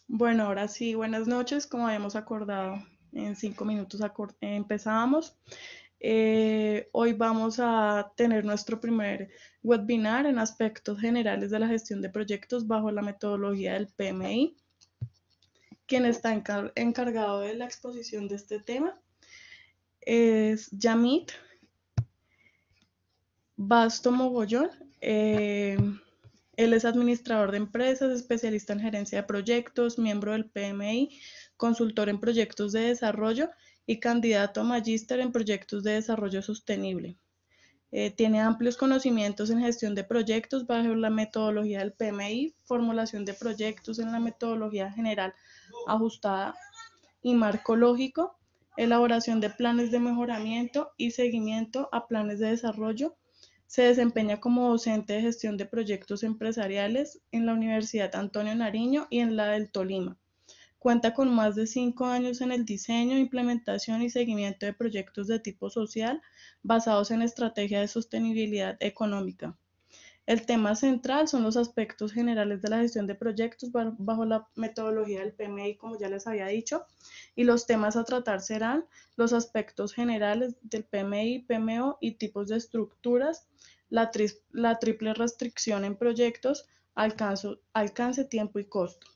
Bueno, ahora sí, buenas noches. Como habíamos acordado, en 5 minutos empezábamos. Hoy vamos a tener nuestro primer webinar en aspectos generales de la gestión de proyectos bajo la metodología del PMI. Quien está encargado de la exposición de este tema es Yamit Basto Mogollón. Él es administrador de empresas, especialista en gerencia de proyectos, miembro del PMI, consultor en proyectos de desarrollo y candidato a magíster en proyectos de desarrollo sostenible. Tiene amplios conocimientos en gestión de proyectos bajo la metodología del PMI, formulación de proyectos en la metodología general ajustada y marco lógico, elaboración de planes de mejoramiento y seguimiento a planes de desarrollo. Se desempeña como docente de gestión de proyectos empresariales en la Universidad Antonio Nariño y en la del Tolima. Cuenta con más de 5 años en el diseño, implementación y seguimiento de proyectos de tipo social basados en estrategia de sostenibilidad económica. El tema central son los aspectos generales de la gestión de proyectos bajo la metodología del PMI, como ya les había dicho, y los temas a tratar serán los aspectos generales del PMI, PMO y tipos de estructuras, la triple restricción en proyectos, alcance, tiempo y costo.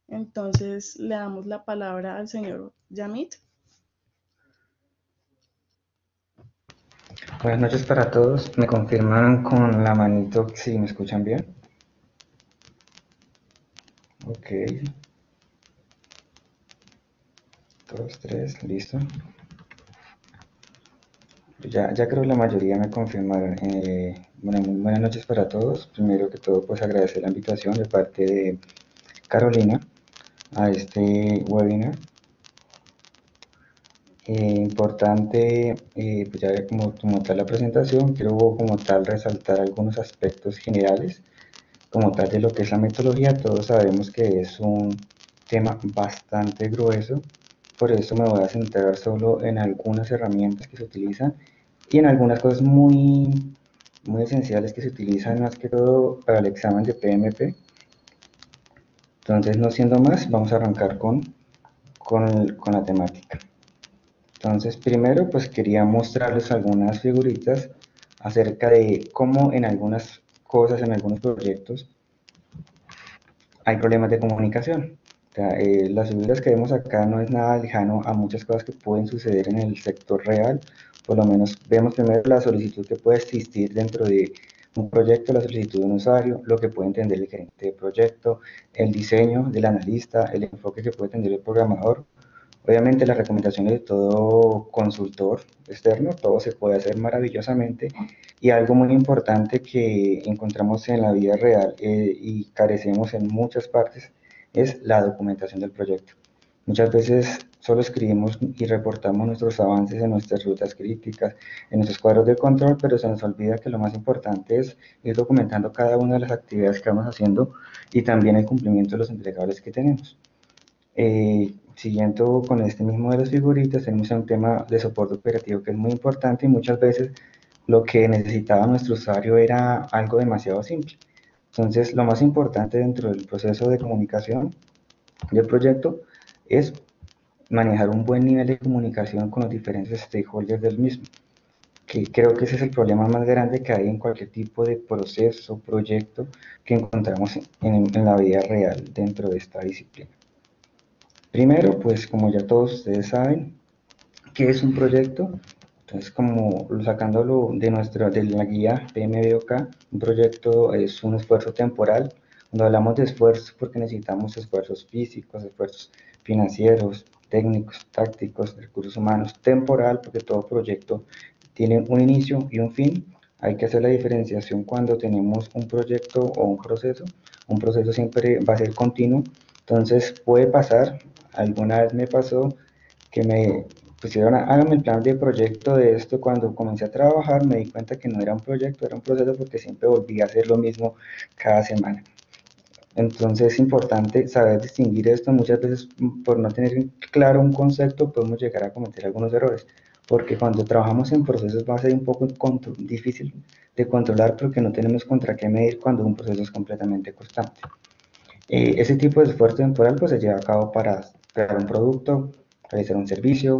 Entonces le damos la palabra al señor Yamit. Buenas noches para todos. ¿Me confirman con la manito si me escuchan bien? Ok, dos, tres, listo. Ya creo que la mayoría me confirmaron. Bueno, muy buenas noches para todos. Primero que todo, pues agradecer la invitación de parte de Carolina a este webinar. Importante, pues ya como tal la presentación, quiero como tal resaltar algunos aspectos generales como tal de lo que es la metodología. Todos sabemos que es un tema bastante grueso, por eso me voy a centrar solo en algunas herramientas que se utilizan y en algunas cosas muy esenciales que se utilizan más que todo para el examen de PMP. Entonces, no siendo más, vamos a arrancar con la temática. Entonces, primero, pues quería mostrarles algunas figuritas acerca de cómo en algunas cosas, en algunos proyectos, hay problemas de comunicación. O sea, las figuras que vemos acá no es nada lejano a muchas cosas que pueden suceder en el sector real. Por lo menos vemos primero la solicitud que puede existir dentro de un proyecto, la solicitud de un usuario, lo que puede entender el gerente de proyecto, el diseño del analista, el enfoque que puede tener el programador. Obviamente las recomendaciones de todo consultor externo, todo se puede hacer maravillosamente, y algo muy importante que encontramos en la vida real y carecemos en muchas partes es la documentación del proyecto. Muchas veces solo escribimos y reportamos nuestros avances en nuestras rutas críticas, en nuestros cuadros de control, pero se nos olvida que lo más importante es ir documentando cada una de las actividades que vamos haciendo y también el cumplimiento de los entregables que tenemos. Siguiendo con este mismo de las figuritas, tenemos un tema de soporte operativo que es muy importante, y muchas veces lo que necesitaba nuestro usuario era algo demasiado simple. Entonces, lo más importante dentro del proceso de comunicación del proyecto es manejar un buen nivel de comunicación con los diferentes stakeholders del mismo, que creo que ese es el problema más grande que hay en cualquier tipo de proceso, proyecto que encontramos en la vida real dentro de esta disciplina. Primero, pues como ya todos ustedes saben, ¿qué es un proyecto? Entonces, como sacándolo de la guía PMBOK, un proyecto es un esfuerzo temporal. Cuando hablamos de esfuerzo, porque necesitamos esfuerzos físicos, esfuerzos financieros, técnicos, tácticos, recursos humanos, temporal, porque todo proyecto tiene un inicio y un fin. Hay que hacer la diferenciación cuando tenemos un proyecto o un proceso. Un proceso siempre va a ser continuo. Entonces puede pasar, alguna vez me pasó que me pusieron, hágame el plan de proyecto de esto. Cuando comencé a trabajar me di cuenta que no era un proyecto, era un proceso, porque siempre volvía a hacer lo mismo cada semana. Entonces es importante saber distinguir esto. Muchas veces, por no tener claro un concepto, podemos llegar a cometer algunos errores, porque cuando trabajamos en procesos va a ser un poco difícil de controlar, porque no tenemos contra qué medir cuando un proceso es completamente constante. Ese tipo de esfuerzo temporal pues se lleva a cabo para crear un producto, realizar un servicio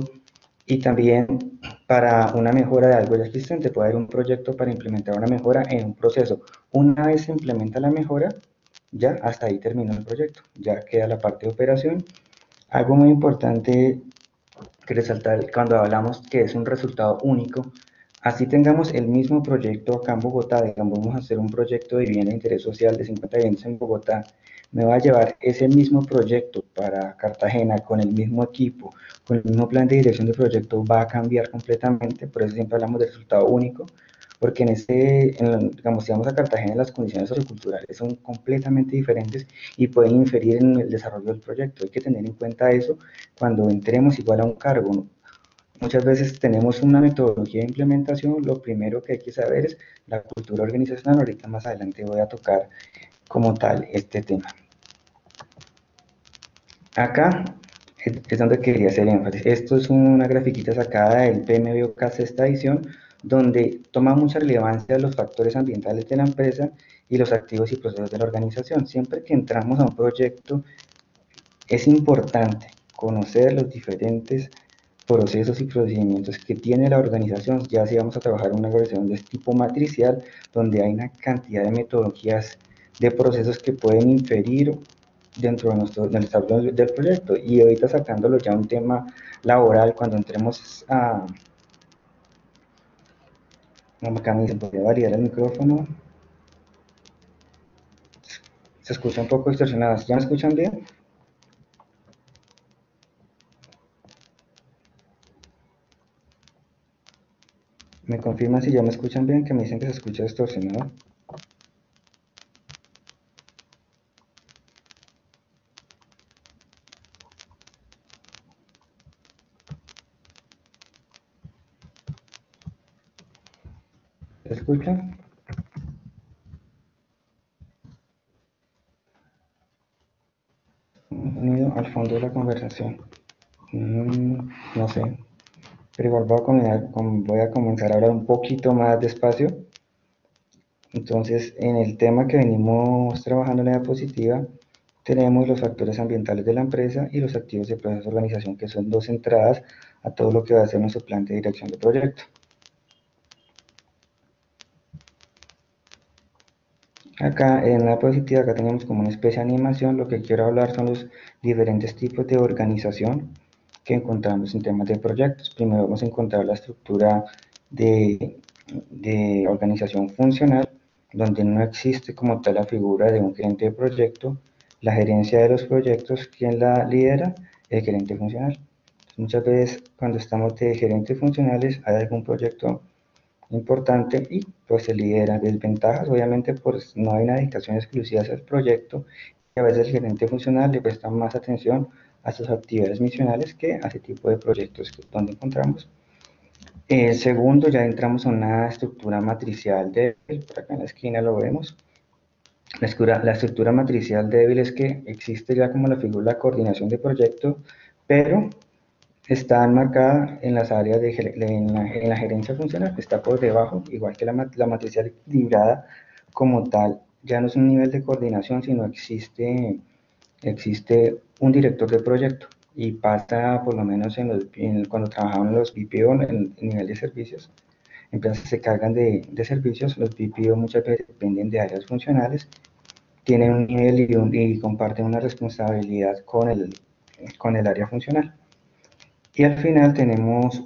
y también para una mejora de algo ya existente. Puede haber un proyecto para implementar una mejora en un proceso. Una vez se implementa la mejora, ya hasta ahí terminó el proyecto, ya queda la parte de operación. Algo muy importante que resaltar cuando hablamos que es un resultado único, así tengamos el mismo proyecto acá en Bogotá, digamos, vamos a hacer un proyecto de vivienda de interés social de 50 viviendas en Bogotá, me va a llevar ese mismo proyecto para Cartagena con el mismo equipo, con el mismo plan de dirección de proyecto, va a cambiar completamente, por eso siempre hablamos de resultado único, porque digamos, si vamos a Cartagena, las condiciones socioculturales son completamente diferentes y pueden inferir en el desarrollo del proyecto. Hay que tener en cuenta eso cuando entremos igual a un cargo, ¿no? Muchas veces tenemos una metodología de implementación, lo primero que hay que saber es la cultura organizacional. Ahorita más adelante voy a tocar como tal este tema. Acá es donde quería hacer énfasis. Esto es una grafiquita sacada del PMBOK sexta edición, donde toma mucha relevancia los factores ambientales de la empresa y los activos y procesos de la organización. Siempre que entramos a un proyecto, es importante conocer los diferentes procesos y procedimientos que tiene la organización, ya si vamos a trabajar en una organización de tipo matricial, donde hay una cantidad de metodologías, de procesos que pueden inferir dentro de del desarrollo del proyecto. Y ahorita sacándolo ya un tema laboral, cuando entremos a... Acá me dicen, podría variar el micrófono. Se escucha un poco distorsionado. ¿Ya me escuchan bien? Me confirman si ya me escuchan bien, que me dicen que se escucha distorsionado. ¿Se escuchan? Unido al fondo de la conversación. No sé, pero igual voy a comenzar a hablar un poquito más despacio. Entonces, en el tema que venimos trabajando en la diapositiva, tenemos los factores ambientales de la empresa y los activos de proceso de organización, que son dos entradas a todo lo que va a ser nuestro plan de dirección de proyecto. Acá en la diapositiva, acá tenemos como una especie de animación. Lo que quiero hablar son los diferentes tipos de organización que encontramos en temas de proyectos. Primero vamos a encontrar la estructura de organización funcional, donde no existe como tal la figura de un gerente de proyecto. La gerencia de los proyectos, ¿quién la lidera? El gerente funcional. Muchas veces cuando estamos de gerentes funcionales hay algún proyecto importante y pues se lidera. Desventajas, obviamente, pues no hay una dedicación exclusiva hacia el proyecto y a veces el gerente funcional le presta más atención a sus actividades misionales que a ese tipo de proyectos donde encontramos. Segundo, ya entramos a una estructura matricial débil, por acá en la esquina lo vemos. La estructura matricial débil es que existe ya como la figura de la coordinación de proyectos, pero está enmarcada en las áreas en la gerencia funcional, está por debajo, igual que la matricial equilibrada como tal. Ya no es un nivel de coordinación, sino existe un director de proyecto y pasa por lo menos cuando trabajaban los BPO en el nivel de servicios. Empresas se cargan de servicios, los BPO muchas veces dependen de áreas funcionales, tienen un nivel y comparten una responsabilidad con el área funcional. Y al final tenemos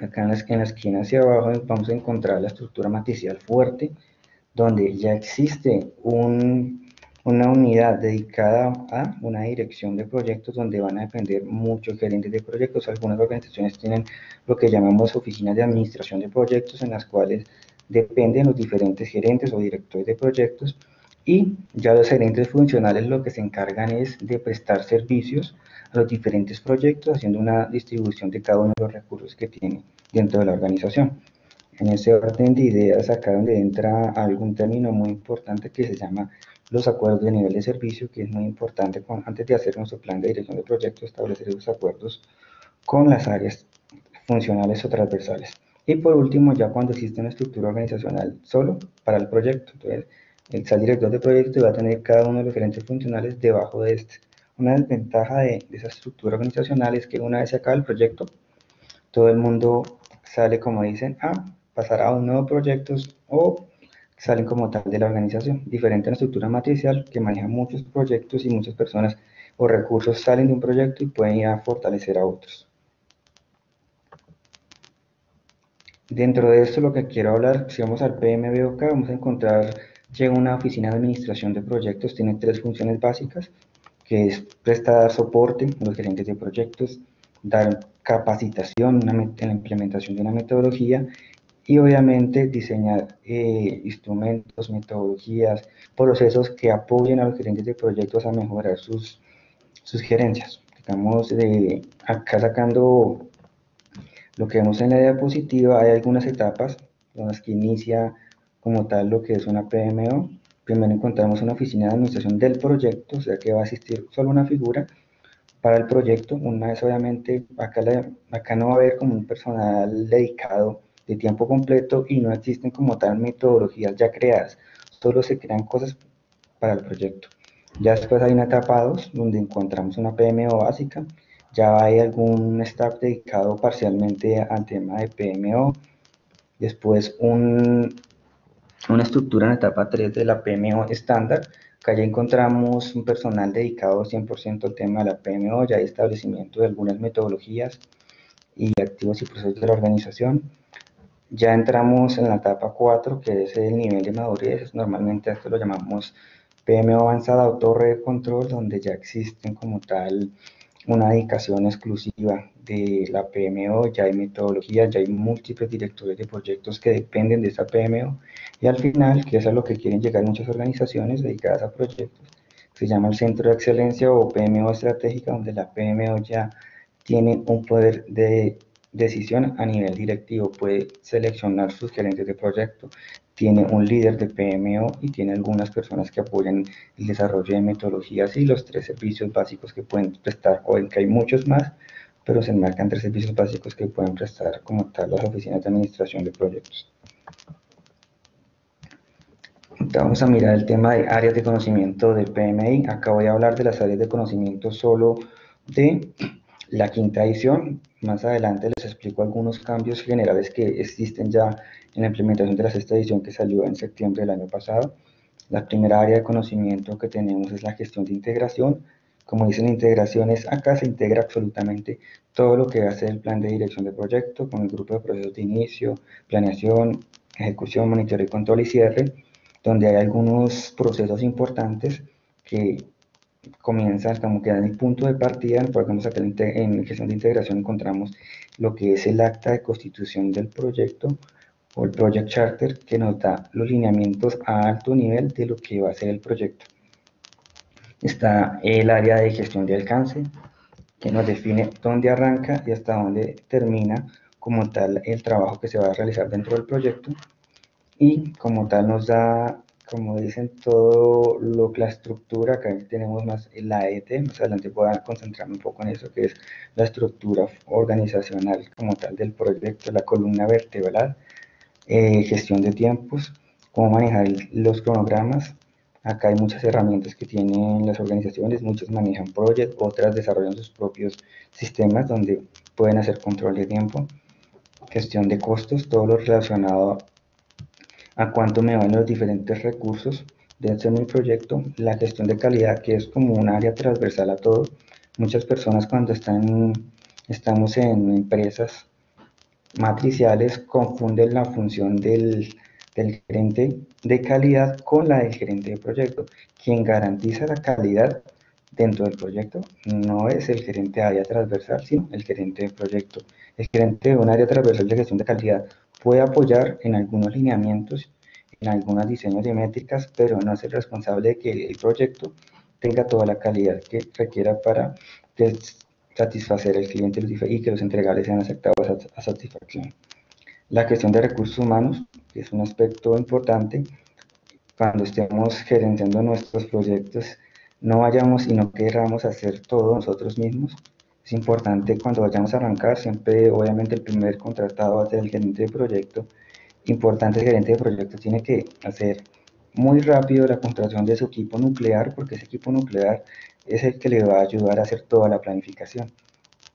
acá en la esquina hacia abajo vamos a encontrar la estructura matricial fuerte, donde ya existe una unidad dedicada a una dirección de proyectos donde van a depender muchos gerentes de proyectos. Algunas organizaciones tienen lo que llamamos oficinas de administración de proyectos, en las cuales dependen los diferentes gerentes o directores de proyectos, y ya los gerentes funcionales lo que se encargan es de prestar servicios a los diferentes proyectos, haciendo una distribución de cada uno de los recursos que tiene dentro de la organización. En ese orden de ideas, acá donde entra algún término muy importante que se llama los acuerdos de nivel de servicio, que es muy importante antes de hacer nuestro plan de dirección de proyectos, establecer esos acuerdos con las áreas funcionales o transversales. Y por último, ya cuando existe una estructura organizacional solo para el proyecto, entonces está el director de proyecto y va a tener cada uno de los gerentes funcionales debajo de este. Una desventaja de esa estructura organizacional es que una vez se acaba el proyecto, todo el mundo sale, como dicen, a pasar a un nuevo proyecto o salen como tal de la organización, diferente a la estructura matricial que maneja muchos proyectos y muchas personas o recursos salen de un proyecto y pueden ir a fortalecer a otros. Dentro de esto lo que quiero hablar, si vamos al PMBOK, vamos a encontrar que una oficina de administración de proyectos tiene tres funciones básicas, que es prestar soporte a los gerentes de proyectos, dar capacitación en la implementación de una metodología y obviamente diseñar instrumentos, metodologías, procesos que apoyen a los gerentes de proyectos a mejorar sus gerencias. Digamos, acá sacando lo que vemos en la diapositiva, hay algunas etapas en las que inicia como tal lo que es una PMO. Primero encontramos una oficina de administración del proyecto, o sea que va a existir solo una figura para el proyecto. Una vez obviamente acá no va a haber como un personal dedicado de tiempo completo y no existen como tal metodologías ya creadas, solo se crean cosas para el proyecto. Ya después hay una etapa 2 donde encontramos una PMO básica, ya hay algún staff dedicado parcialmente al tema de PMO, después una estructura en la etapa 3 de la PMO estándar, que allá encontramos un personal dedicado 100% al tema de la PMO, ya hay establecimiento de algunas metodologías y activos y procesos de la organización. Ya entramos en la etapa 4, que es el nivel de madurez, normalmente esto lo llamamos PMO avanzada o torre de control, donde ya existen como tal una dedicación exclusiva de la PMO, ya hay metodologías, ya hay múltiples directores de proyectos que dependen de esa PMO y al final, que es a lo que quieren llegar muchas organizaciones dedicadas a proyectos, se llama el Centro de Excelencia o PMO Estratégica, donde la PMO ya tiene un poder de decisión a nivel directivo, puede seleccionar sus gerentes de proyecto, tiene un líder de PMO y tiene algunas personas que apoyan el desarrollo de metodologías y los tres servicios básicos que pueden prestar, o en que hay muchos más, pero se enmarcan tres servicios básicos que pueden prestar como tal las oficinas de administración de proyectos. Entonces vamos a mirar el tema de áreas de conocimiento del PMI. Acá voy a hablar de las áreas de conocimiento solo de la quinta edición. Más adelante les explico algunos cambios generales que existen ya en la implementación de la sexta edición que salió en septiembre del año pasado. La primera área de conocimiento que tenemos es la gestión de integración. Como dicen integraciones, acá se integra absolutamente todo lo que va a ser el plan de dirección de proyecto con el grupo de procesos de inicio, planeación, ejecución, monitoreo, control y cierre, donde hay algunos procesos importantes que comienzan como que dan el punto de partida. Por ejemplo, acá en gestión de integración encontramos lo que es el acta de constitución del proyecto o el Project Charter, que nos da los lineamientos a alto nivel de lo que va a ser el proyecto. Está el área de gestión de alcance, que nos define dónde arranca y hasta dónde termina como tal el trabajo que se va a realizar dentro del proyecto, y como tal nos da, como dicen, todo lo que la estructura. Acá tenemos más la ET, más adelante voy a concentrarme un poco en eso, que es la estructura organizacional como tal del proyecto, la columna vertebral, gestión de tiempos, cómo manejar los cronogramas. Acá hay muchas herramientas que tienen las organizaciones, muchas manejan Project, otras desarrollan sus propios sistemas donde pueden hacer control de tiempo, gestión de costos, todo lo relacionado a cuánto me van los diferentes recursos dentro de mi proyecto, la gestión de calidad, que es como un área transversal a todo. Muchas personas cuando estamos en empresas matriciales confunden la función del gerente de calidad con la del gerente de proyecto. Quien garantiza la calidad dentro del proyecto no es el gerente de área transversal, sino el gerente de proyecto. El gerente de un área transversal de gestión de calidad puede apoyar en algunos lineamientos, en algunos diseños de métricas, pero no es el responsable de que el proyecto tenga toda la calidad que requiera para satisfacer al cliente y que los entregables sean aceptados a satisfacción. La gestión de recursos humanos, que es un aspecto importante cuando estemos gerenciando nuestros proyectos, no vayamos y no queramos hacer todo nosotros mismos. Es importante cuando vayamos a arrancar, siempre obviamente el primer contratado va a ser el gerente de proyecto. Importante, el gerente de proyecto tiene que hacer muy rápido la contratación de su equipo nuclear, porque ese equipo nuclear es el que le va a ayudar a hacer toda la planificación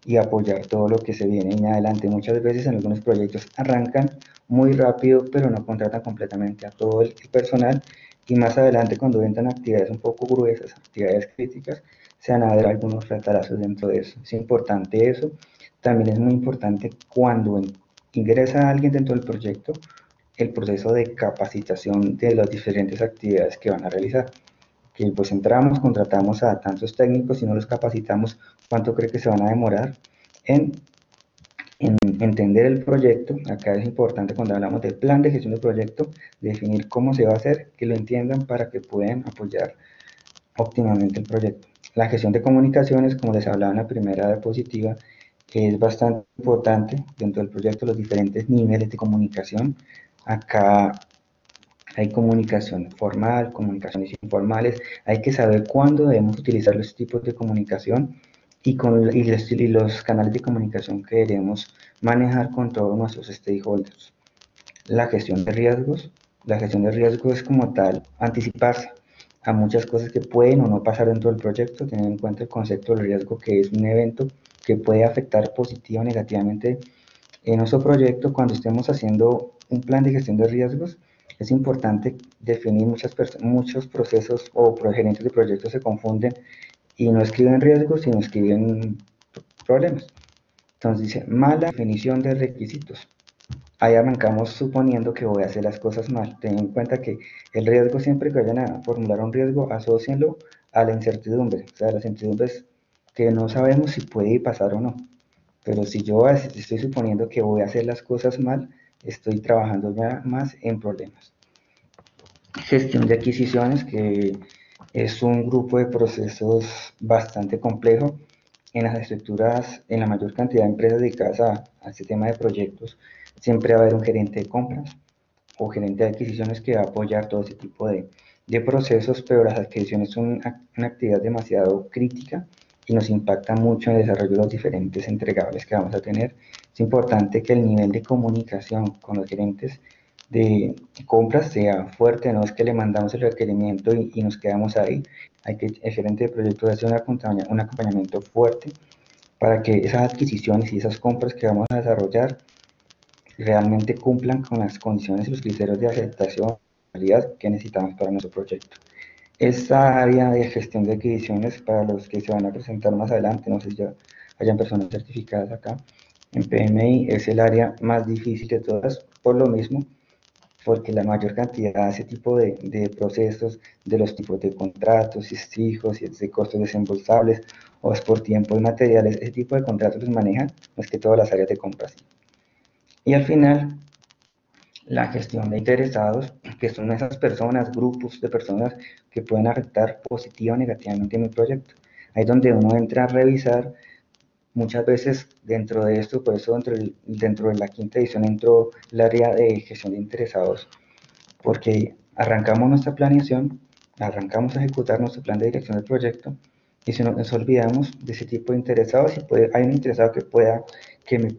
y apoyar todo lo que se viene en adelante. Muchas veces en algunos proyectos arrancan muy rápido, pero no contratan completamente a todo el personal y más adelante cuando entran actividades un poco gruesas, actividades críticas, se van a ver algunos retrasos dentro de eso. Es importante eso. También es muy importante cuando ingresa alguien dentro del proyecto, el proceso de capacitación de las diferentes actividades que van a realizar. Que pues entramos, contratamos a tantos técnicos y no los capacitamos, ¿cuánto cree que se van a demorar en entender el proyecto? Acá es importante cuando hablamos del plan de gestión del proyecto, definir cómo se va a hacer, que lo entiendan para que puedan apoyar óptimamente el proyecto. La gestión de comunicaciones, como les hablaba en la primera diapositiva, es bastante importante dentro del proyecto, los diferentes niveles de comunicación. Acá hay comunicación formal, comunicaciones informales, hay que saber cuándo debemos utilizar los tipos de comunicación y los canales de comunicación que debemos manejar con todos nuestros stakeholders. La gestión de riesgos. La gestión de riesgos es como tal anticiparse a muchas cosas que pueden o no pasar dentro del proyecto, teniendo en cuenta el concepto del riesgo, que es un evento que puede afectar positiva o negativamente en nuestro proyecto. Cuando estemos haciendo un plan de gestión de riesgos, es importante definir muchos procesos o gerentes de proyectos se confunden y no escriben riesgos, sino escriben problemas. Entonces dice, mala definición de requisitos. Ahí arrancamos suponiendo que voy a hacer las cosas mal. Ten en cuenta que el riesgo, siempre que vayan a formular un riesgo, asócienlo a la incertidumbre. O sea, las incertidumbres que no sabemos si puede pasar o no. Pero si yo estoy suponiendo que voy a hacer las cosas mal, estoy trabajando ya más en problemas. Gestión de adquisiciones, que es un grupo de procesos bastante complejo en las estructuras, en la mayor cantidad de empresas dedicadas a este tema de proyectos. Siempre va a haber un gerente de compras o gerente de adquisiciones que va a apoyar todo ese tipo de procesos, pero las adquisiciones son una actividad demasiado crítica y nos impacta mucho en el desarrollo de los diferentes entregables que vamos a tener. Es importante que el nivel de comunicación con los gerentes de compras sea fuerte, no es que le mandamos el requerimiento y nos quedamos ahí. Hay que el gerente de proyectos hace un acompañamiento fuerte para que esas adquisiciones y esas compras que vamos a desarrollar realmente cumplan con las condiciones y los criterios de aceptación que necesitamos para nuestro proyecto. Esta área de gestión de adquisiciones, para los que se van a presentar más adelante, no sé si ya hayan personas certificadas acá, en PMI es el área más difícil de todas, por lo mismo, porque la mayor cantidad de ese tipo de procesos, de los tipos de contratos, si es fijos, si es de costos desembolsables o es por tiempo y materiales, ese tipo de contratos los manejan más que todas las áreas de compras. Y al final, la gestión de interesados, que son esas personas, grupos de personas que pueden afectar positiva o negativamente en mi proyecto. Ahí es donde uno entra a revisar. Muchas veces dentro de esto, por eso dentro de la quinta edición entró el área de gestión de interesados, porque arrancamos nuestra planeación, arrancamos a ejecutar nuestro plan de dirección del proyecto y si nos olvidamos de ese tipo de interesados, y hay un interesado que me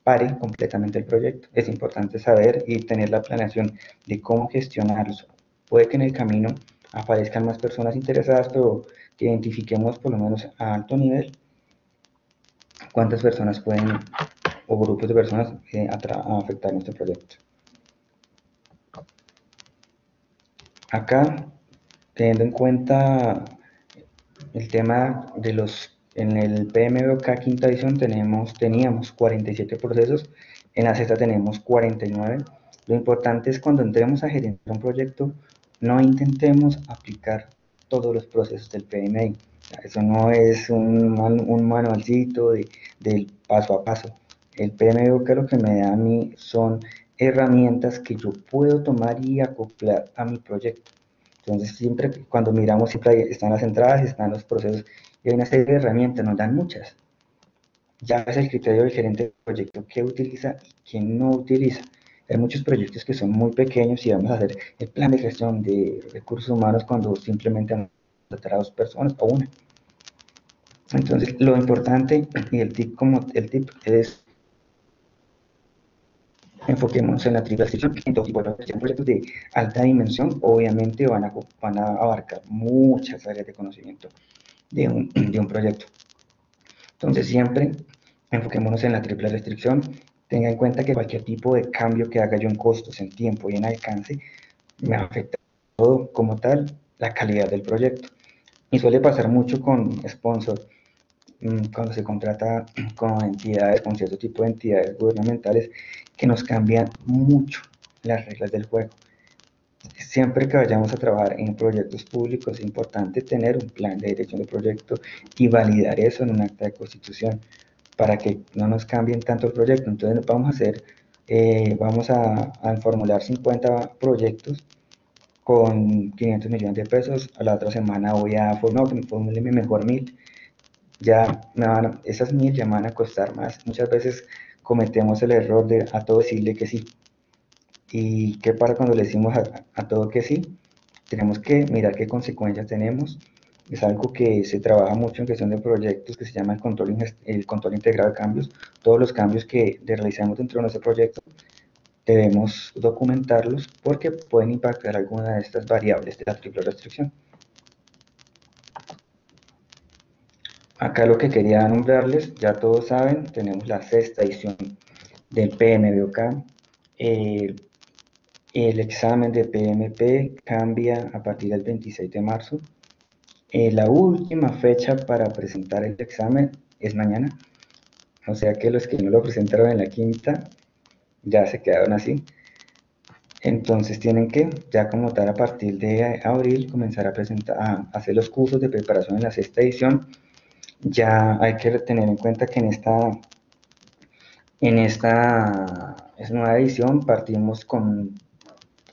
pare completamente el proyecto. Es importante saber y tener la planeación de cómo gestionarlos. Puede que en el camino aparezcan más personas interesadas, pero que identifiquemos por lo menos a alto nivel cuántas personas pueden o grupos de personas afectar nuestro proyecto. Acá, teniendo en cuenta el tema de en el PMBOK quinta edición teníamos 47 procesos, en la sexta tenemos 49. Lo importante es cuando entremos a gerenciar un proyecto, no intentemos aplicar todos los procesos del PMI. Eso no es un manualcito del paso a paso. El PMBOK lo que me da a mí son herramientas que yo puedo tomar y acoplar a mi proyecto. Entonces, siempre cuando miramos, siempre están las entradas, están los procesos, y hay una serie de herramientas, nos dan muchas. Ya es el criterio del gerente del proyecto qué utiliza y qué no utiliza. Hay muchos proyectos que son muy pequeños y vamos a hacer el plan de gestión de recursos humanos cuando simplemente vamos a tratar a 2 personas o una. Entonces, lo importante y el tip es enfoquémonos en la triple restricción. En todo tipo de proyectos de alta dimensión, obviamente van a abarcar muchas áreas de conocimiento de un proyecto. Entonces, siempre enfoquémonos en la triple restricción. Tenga en cuenta que cualquier tipo de cambio que haga yo en costos, en tiempo y en alcance, me afecta todo como tal la calidad del proyecto. Y suele pasar mucho con sponsor, cuando se contrata con entidades, con cierto tipo de entidades gubernamentales, que nos cambian mucho las reglas del juego. Siempre que vayamos a trabajar en proyectos públicos es importante tener un plan de dirección de proyecto y validar eso en un acta de constitución para que no nos cambien tanto el proyecto. Entonces vamos a formular 50 proyectos con 500 millones de pesos. A la otra semana voy a formularme mejor 1000. Ya esas 1000 ya me van a costar más. Muchas veces cometemos el error de a todo decirle que sí. ¿Y qué pasa cuando le decimos a todo que sí? Tenemos que mirar qué consecuencias tenemos. Es algo que se trabaja mucho en gestión de proyectos, que se llama el control integrado de cambios. Todos los cambios que realizamos dentro de nuestro proyecto debemos documentarlos porque pueden impactar alguna de estas variables de la triple restricción. Acá lo que quería nombrarles, ya todos saben, tenemos la sexta edición del PMBOK. El examen de PMP cambia a partir del 26 de marzo. La última fecha para presentar el examen es mañana, o sea que los que no lo presentaron en la quinta ya se quedaron así. Entonces tienen que, ya como tal, a partir de abril, comenzar a hacer los cursos de preparación en la sexta edición. Ya hay que tener en cuenta que en esta nueva edición partimos con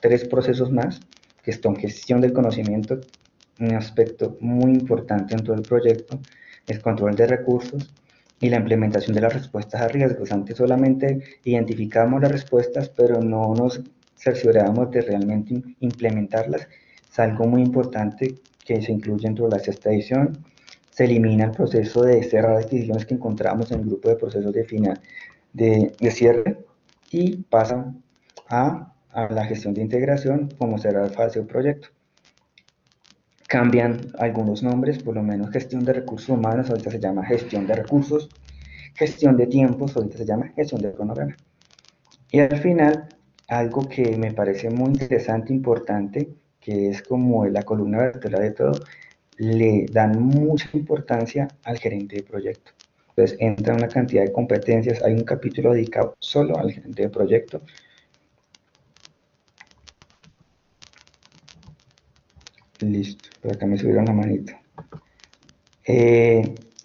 3 procesos más, que son gestión del conocimiento, un aspecto muy importante en todo el proyecto, el control de recursos y la implementación de las respuestas a riesgos. Antes solamente identificábamos las respuestas, pero no nos cerciorábamos de realmente implementarlas. Es algo muy importante que se incluye dentro de la sexta edición. Se elimina el proceso de cerrar adquisiciones que encontramos en el grupo de procesos de final de cierre y pasan a la gestión de integración como cerrar fase o proyecto. Cambian algunos nombres, por lo menos gestión de recursos humanos, ahorita se llama gestión de recursos, gestión de tiempos, ahorita se llama gestión de cronograma. Y al final, algo que me parece muy interesante, importante, que es como la columna vertebral de todo, le dan mucha importancia al gerente de proyecto. Entonces entra una cantidad de competencias, hay un capítulo dedicado solo al gerente de proyecto. Listo, por acá me subieron la manito.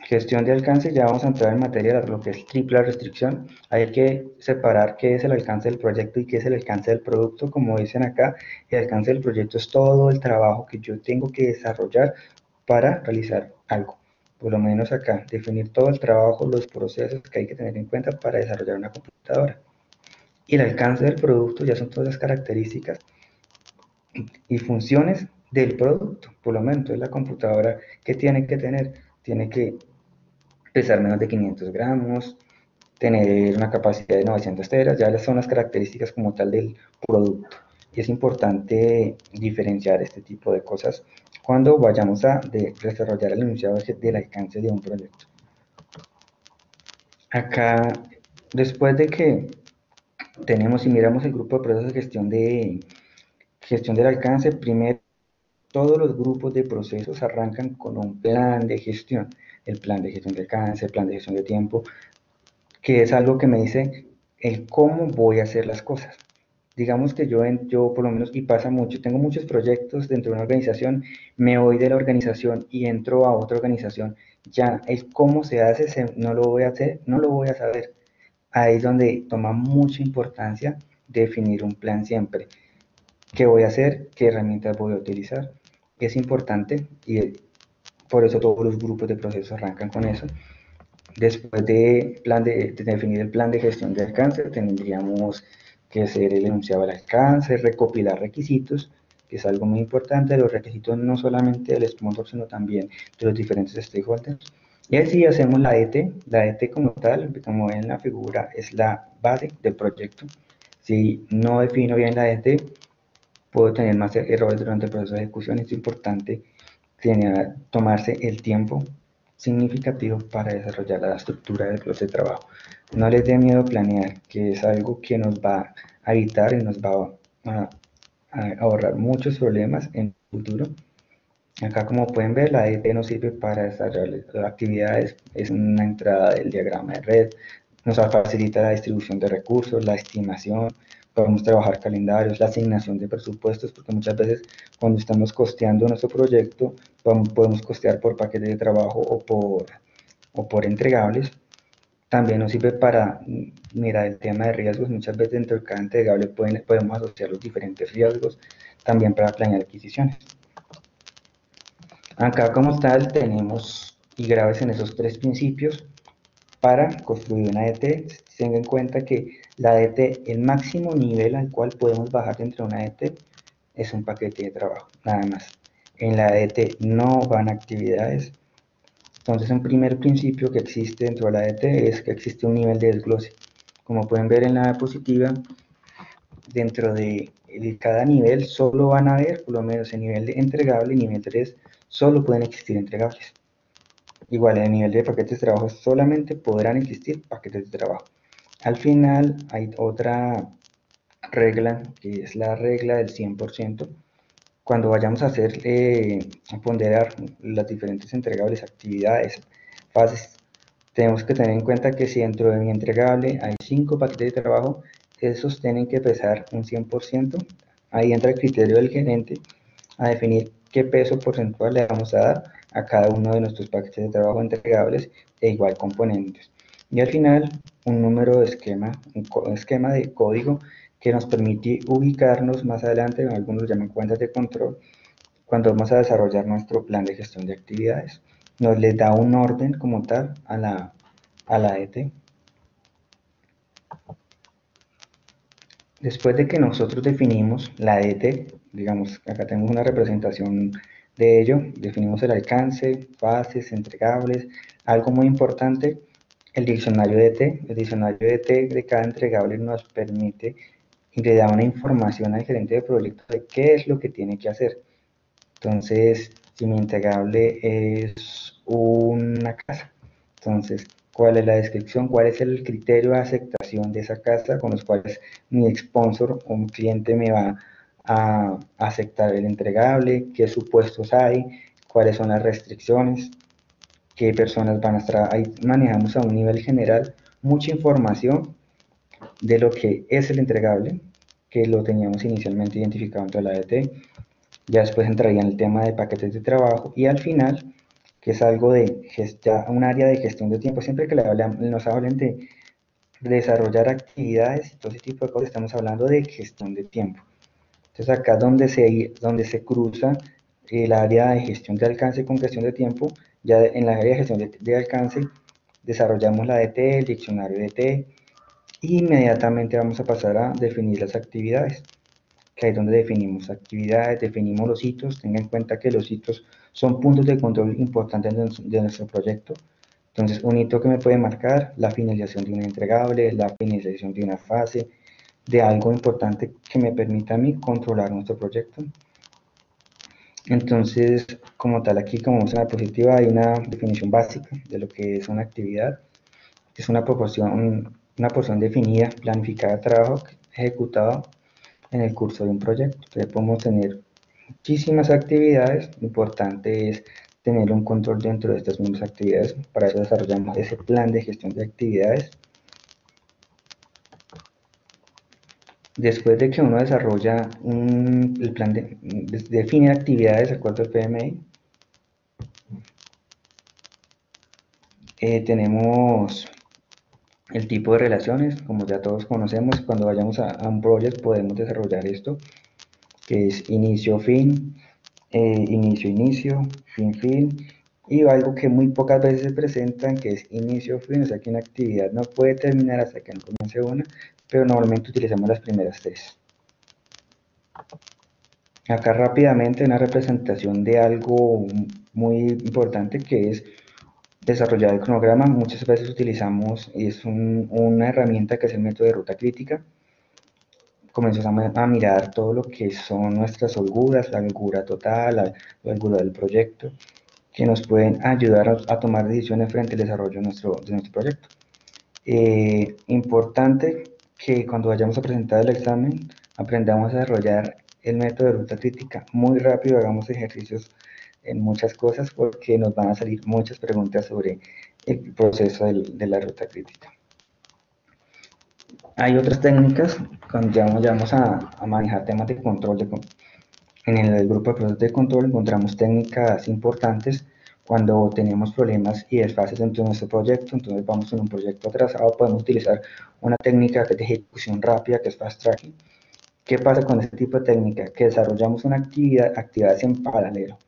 Gestión de alcance, ya vamos a entrar en materia de lo que es triple restricción. Hay que separar qué es el alcance del proyecto y qué es el alcance del producto. Como dicen acá, el alcance del proyecto es todo el trabajo que yo tengo que desarrollar para realizar algo. Por lo menos acá, definir todo el trabajo, los procesos que hay que tener en cuenta para desarrollar una computadora. Y el alcance del producto ya son todas las características y funciones del producto. Por lo menos, la computadora que tiene que tener, tiene que pesar menos de 500 gramos, tener una capacidad de 900 teras, ya son las características como tal del producto. Y es importante diferenciar este tipo de cosas cuando vayamos a desarrollar el enunciado del alcance de un proyecto. Acá, después de que tenemos y miramos el grupo de procesos de gestión del alcance, primero todos los grupos de procesos arrancan con un plan de gestión, el plan de gestión de alcance, el plan de gestión de tiempo, que es algo que me dice el cómo voy a hacer las cosas. Digamos que yo por lo menos, y pasa mucho, tengo muchos proyectos dentro de una organización, me voy de la organización y entro a otra organización, ya el cómo se hace, no lo voy a hacer, no lo voy a saber. Ahí es donde toma mucha importancia definir un plan siempre. ¿Qué voy a hacer? ¿Qué herramientas voy a utilizar? Es importante y por eso todos los grupos de procesos arrancan con eso. Después de definir el plan de gestión de alcance, tendríamos que hacer el enunciado del alcance, recopilar requisitos, que es algo muy importante, los requisitos no solamente del sponsor, sino también de los diferentes stakeholders. Y así hacemos la ET como tal, como ven en la figura, es la base del proyecto. Si no defino bien la ET, puedo tener más errores durante el proceso de ejecución. Es importante tomarse el tiempo significativo para desarrollar la estructura del proceso de trabajo. No les dé miedo planear, que es algo que nos va a evitar y nos va a ahorrar muchos problemas en el futuro. Acá, como pueden ver, la ET nos sirve para desarrollar actividades, es una entrada del diagrama de red, nos facilita la distribución de recursos, la estimación, podemos trabajar calendarios, la asignación de presupuestos, porque muchas veces cuando estamos costeando nuestro proyecto, podemos costear por paquete de trabajo o por entregables. También nos sirve para mirar el tema de riesgos. Muchas veces dentro de cada entregable podemos asociar los diferentes riesgos, también para planear adquisiciones. Acá como tal tenemos y graves en esos tres principios para construir una ET. Tengan en cuenta que la ET, el máximo nivel al cual podemos bajar dentro de una ET es un paquete de trabajo, nada más. En la ET no van actividades. Entonces, un primer principio que existe dentro de la ET es que existe un nivel de desglose. Como pueden ver en la diapositiva, dentro de cada nivel solo van a haber, por lo menos en nivel de entregable y nivel 3, solo pueden existir entregables. Igual en el nivel de paquetes de trabajo solamente podrán existir paquetes de trabajo. Al final hay otra regla, que es la regla del 100%. Cuando vayamos a hacer, a ponderar las diferentes entregables, actividades, fases, tenemos que tener en cuenta que si dentro de mi entregable hay 5 paquetes de trabajo, esos tienen que pesar un 100%. Ahí entra el criterio del gerente a definir qué peso porcentual le vamos a dar a cada uno de nuestros paquetes de trabajo entregables e igual componentes. Y al final, un número de esquema, un esquema de código que nos permite ubicarnos más adelante, algunos lo llaman cuentas de control, cuando vamos a desarrollar nuestro plan de gestión de actividades. Nos le da un orden como tal a la ET. Después de que nosotros definimos la ET, digamos, acá tenemos una representación de ello, definimos el alcance, fases, entregables, algo muy importante, el diccionario de ET. El diccionario de ET de cada entregable nos permite y le da una información al gerente de proyecto de qué es lo que tiene que hacer. Entonces, si mi entregable es una casa, entonces, ¿cuál es la descripción? ¿Cuál es el criterio de aceptación de esa casa con los cuales mi sponsor o mi cliente me va a aceptar el entregable? ¿Qué supuestos hay? ¿Cuáles son las restricciones? ¿Qué personas van a estar ahí? Manejamos a un nivel general mucha información de lo que es el entregable, que lo teníamos inicialmente identificado dentro de la ET. Ya después entraría en el tema de paquetes de trabajo y al final, que es algo de un área de gestión de tiempo. Siempre que nos hablen de desarrollar actividades y todo ese tipo de cosas, estamos hablando de gestión de tiempo. Entonces acá donde se cruza el área de gestión de alcance con gestión de tiempo, ya en la área de gestión de alcance desarrollamos la DT, el diccionario DT, e inmediatamente vamos a pasar a definir las actividades, que ahí es donde definimos actividades, definimos los hitos. Tengan en cuenta que los hitos son puntos de control importantes de nuestro proyecto. Entonces, un hito que me puede marcar la finalización de un entregable, la finalización de una fase, de algo importante que me permita a mí controlar nuestro proyecto. Entonces, como tal, aquí como vemos en la diapositiva hay una definición básica de lo que es una actividad. Es una porción definida, planificada de trabajo ejecutada en el curso de un proyecto. Entonces podemos tener muchísimas actividades. Lo importante es tener un control dentro de estas mismas actividades. Para eso desarrollamos ese plan de gestión de actividades. Después de que uno desarrolla el plan define actividades de acuerdo al PMI, tenemos el tipo de relaciones, como ya todos conocemos. Cuando vayamos a un proyecto podemos desarrollar esto, que es inicio-fin, inicio-inicio, fin-fin, y algo que muy pocas veces se presentan, que es inicio-fin, o sea que una actividad no puede terminar hasta que no comience una, pero normalmente utilizamos las primeras tres. Acá rápidamente una representación de algo muy importante, que es desarrollar el cronograma. Muchas veces utilizamos, es una herramienta que es el método de ruta crítica. comenzamos a mirar todo lo que son nuestras holguras, la holgura total, la holgura del proyecto, que nos pueden ayudar a tomar decisiones frente al desarrollo de nuestro proyecto. Importante que cuando vayamos a presentar el examen aprendamos a desarrollar el método de ruta crítica muy rápido, hagamos ejercicios en muchas cosas porque nos van a salir muchas preguntas sobre el proceso de la ruta crítica. Hay otras técnicas cuando ya vamos a manejar temas de control. En el grupo de procesos de control encontramos técnicas importantes cuando tenemos problemas y desfases dentro de nuestro proyecto. Entonces vamos en un proyecto atrasado, podemos utilizar una técnica de ejecución rápida que es fast tracking. ¿Qué pasa con este tipo de técnica? Que desarrollamos una actividades en paralelo,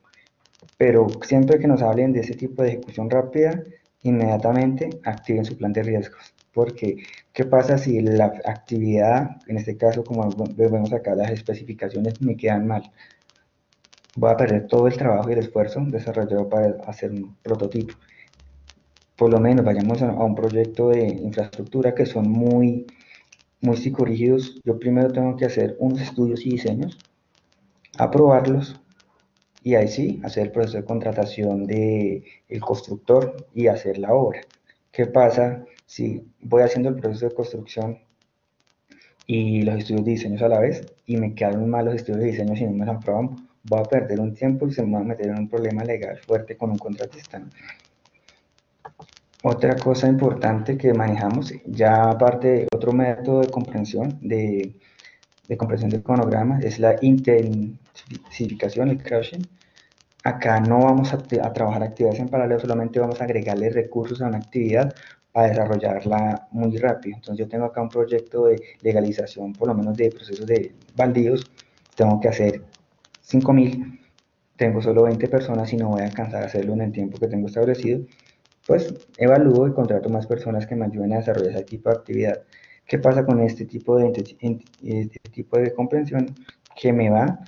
pero siempre que nos hablen de ese tipo de ejecución rápida, inmediatamente activen su plan de riesgos. Porque, ¿qué pasa si la actividad, en este caso, como vemos acá, las especificaciones me quedan mal? Voy a perder todo el trabajo y el esfuerzo desarrollado para hacer un prototipo. Por lo menos vayamos a un proyecto de infraestructura que son muy psicorrígidos. Yo primero tengo que hacer unos estudios y diseños, aprobarlos y ahí sí hacer el proceso de contratación del constructor y hacer la obra. ¿Qué pasa si voy haciendo el proceso de construcción y los estudios de diseño a la vez y me quedan mal los estudios de diseño y no me los aproban? Voy a perder un tiempo y se me va a meter en un problema legal fuerte con un contratista. Otra cosa importante que manejamos, ya aparte de otro método de comprensión de cronogramas, es la intensificación, el crashing. Acá no vamos a trabajar actividades en paralelo, solamente vamos a agregarle recursos a una actividad para desarrollarla muy rápido. Entonces yo tengo acá un proyecto de legalización, por lo menos de procesos de baldíos, tengo que hacer 5.000, tengo solo 20 personas y no voy a alcanzar a hacerlo en el tiempo que tengo establecido, pues evalúo y contrato más personas que me ayuden a desarrollar ese tipo de actividad. ¿Qué pasa con este tipo de comprensión? Que me va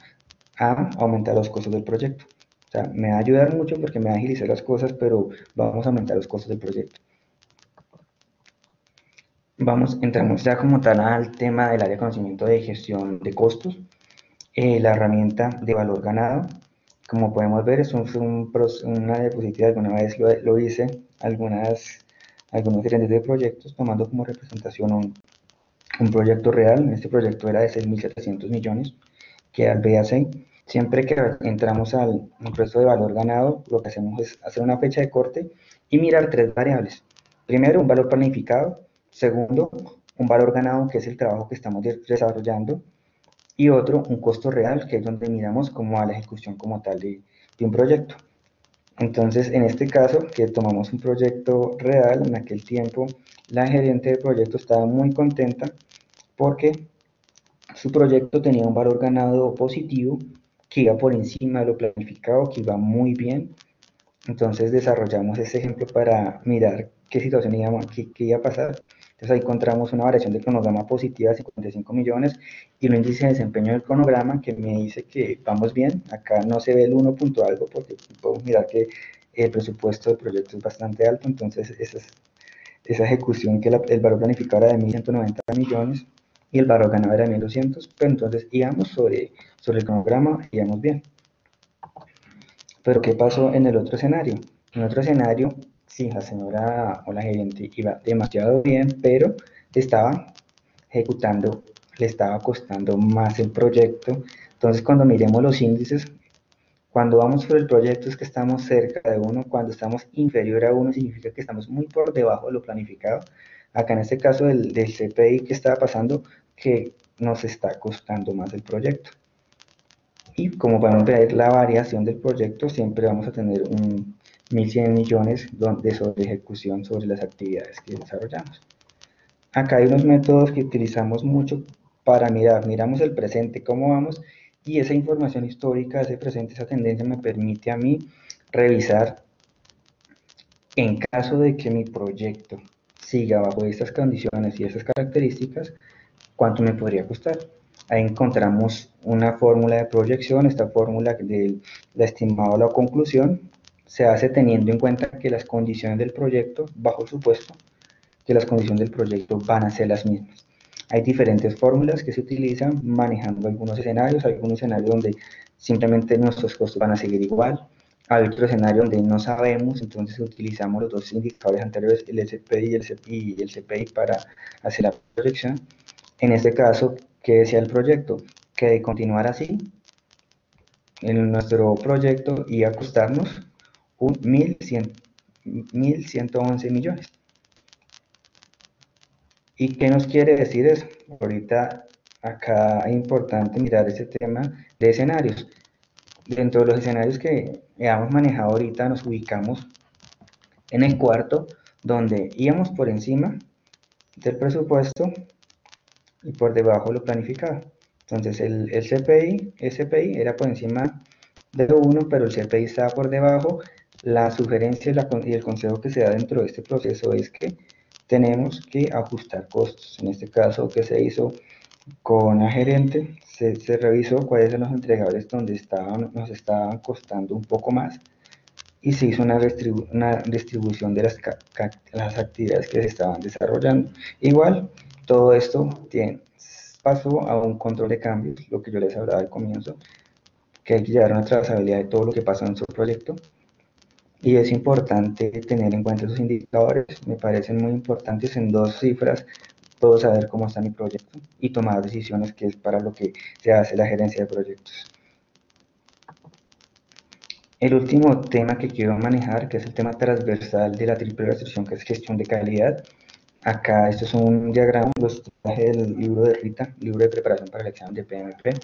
a aumentar los costos del proyecto. O sea, me va a ayudar mucho porque me va a agilizar las cosas, pero vamos a aumentar los costos del proyecto. Entramos ya como tal al tema del área de conocimiento de gestión de costos. La herramienta de valor ganado, como podemos ver, es una diapositiva, alguna vez lo hice, algunos gerentes de proyectos tomando como representación un proyecto real. Este proyecto era de 6.700 millones, que al BAC, siempre que entramos al proceso de valor ganado, lo que hacemos es hacer una fecha de corte y mirar tres variables. Primero, un valor planificado. Segundo, un valor ganado, que es el trabajo que estamos desarrollando. Y otro, un costo real, que es donde miramos cómo va la ejecución como tal de un proyecto. Entonces, en este caso, que tomamos un proyecto real, en aquel tiempo, la gerente de proyecto estaba muy contenta porque su proyecto tenía un valor ganado positivo, que iba por encima de lo planificado, que iba muy bien. Entonces desarrollamos ese ejemplo para mirar qué situación qué iba a pasar. Entonces ahí encontramos una variación del cronograma positiva de 55 millones y un índice de desempeño del cronograma que me dice que vamos bien. Acá no se ve el 1 punto algo porque podemos mirar que el presupuesto del proyecto es bastante alto. Entonces esa ejecución, que el valor planificado era de 1.190 millones y el valor ganado era de 1.200, pero entonces íbamos sobre el cronograma, íbamos bien. Pero ¿qué pasó en el otro escenario? En el otro escenario, sí, la señora o la gerente iba demasiado bien, pero estaba ejecutando, le estaba costando más el proyecto. Entonces, cuando miremos los índices, cuando vamos por el proyecto es que estamos cerca de 1, cuando estamos inferior a 1 significa que estamos muy por debajo de lo planificado. Acá en este caso del CPI, ¿qué estaba pasando? Que nos está costando más el proyecto. Y como podemos ver la variación del proyecto, siempre vamos a tener un 1.100 millones de sobre ejecución sobre las actividades que desarrollamos. Acá hay unos métodos que utilizamos mucho para miramos el presente, cómo vamos, y esa información histórica, ese presente, esa tendencia me permite a mí revisar, en caso de que mi proyecto siga bajo estas condiciones y esas características, cuánto me podría costar. Ahí encontramos una fórmula de proyección. Esta fórmula del estimado a la conclusión se hace teniendo en cuenta que las condiciones del proyecto, bajo el supuesto que las condiciones del proyecto van a ser las mismas. Hay diferentes fórmulas que se utilizan manejando algunos escenarios donde simplemente nuestros costos van a seguir igual, hay otro escenario donde no sabemos, entonces utilizamos los dos indicadores anteriores, el SPI y el CPI para hacer la proyección. En este caso, ¿qué decía el proyecto? Que de continuar así, en nuestro proyecto iba a costarnos un 1.111 millones. ¿Y qué nos quiere decir eso? Ahorita acá es importante mirar este tema de escenarios. Dentro de los escenarios que hemos manejado ahorita nos ubicamos en el cuarto, donde íbamos por encima del presupuesto y por debajo lo planificado. Entonces el SPI era por encima de 1, pero el CPI estaba por debajo. La sugerencia y el consejo que se da dentro de este proceso es que tenemos que ajustar costos. En este caso, ¿qué se hizo con la gerente? Se revisó cuáles son los entregables donde nos estaban costando un poco más y se hizo una distribución de las actividades que se estaban desarrollando. Igual, todo esto pasó a un control de cambios, lo que yo les hablaba al comienzo, que hay que llevar una trazabilidad de todo lo que pasa en su proyecto. Y es importante tener en cuenta esos indicadores, me parecen muy importantes. En dos cifras puedo saber cómo está mi proyecto y tomar decisiones, que es para lo que se hace la gerencia de proyectos. El último tema que quiero manejar, que es el tema transversal de la triple restricción, que es gestión de calidad. Acá esto es un diagrama, los traje del libro de Rita, libro de preparación para el examen de PMP.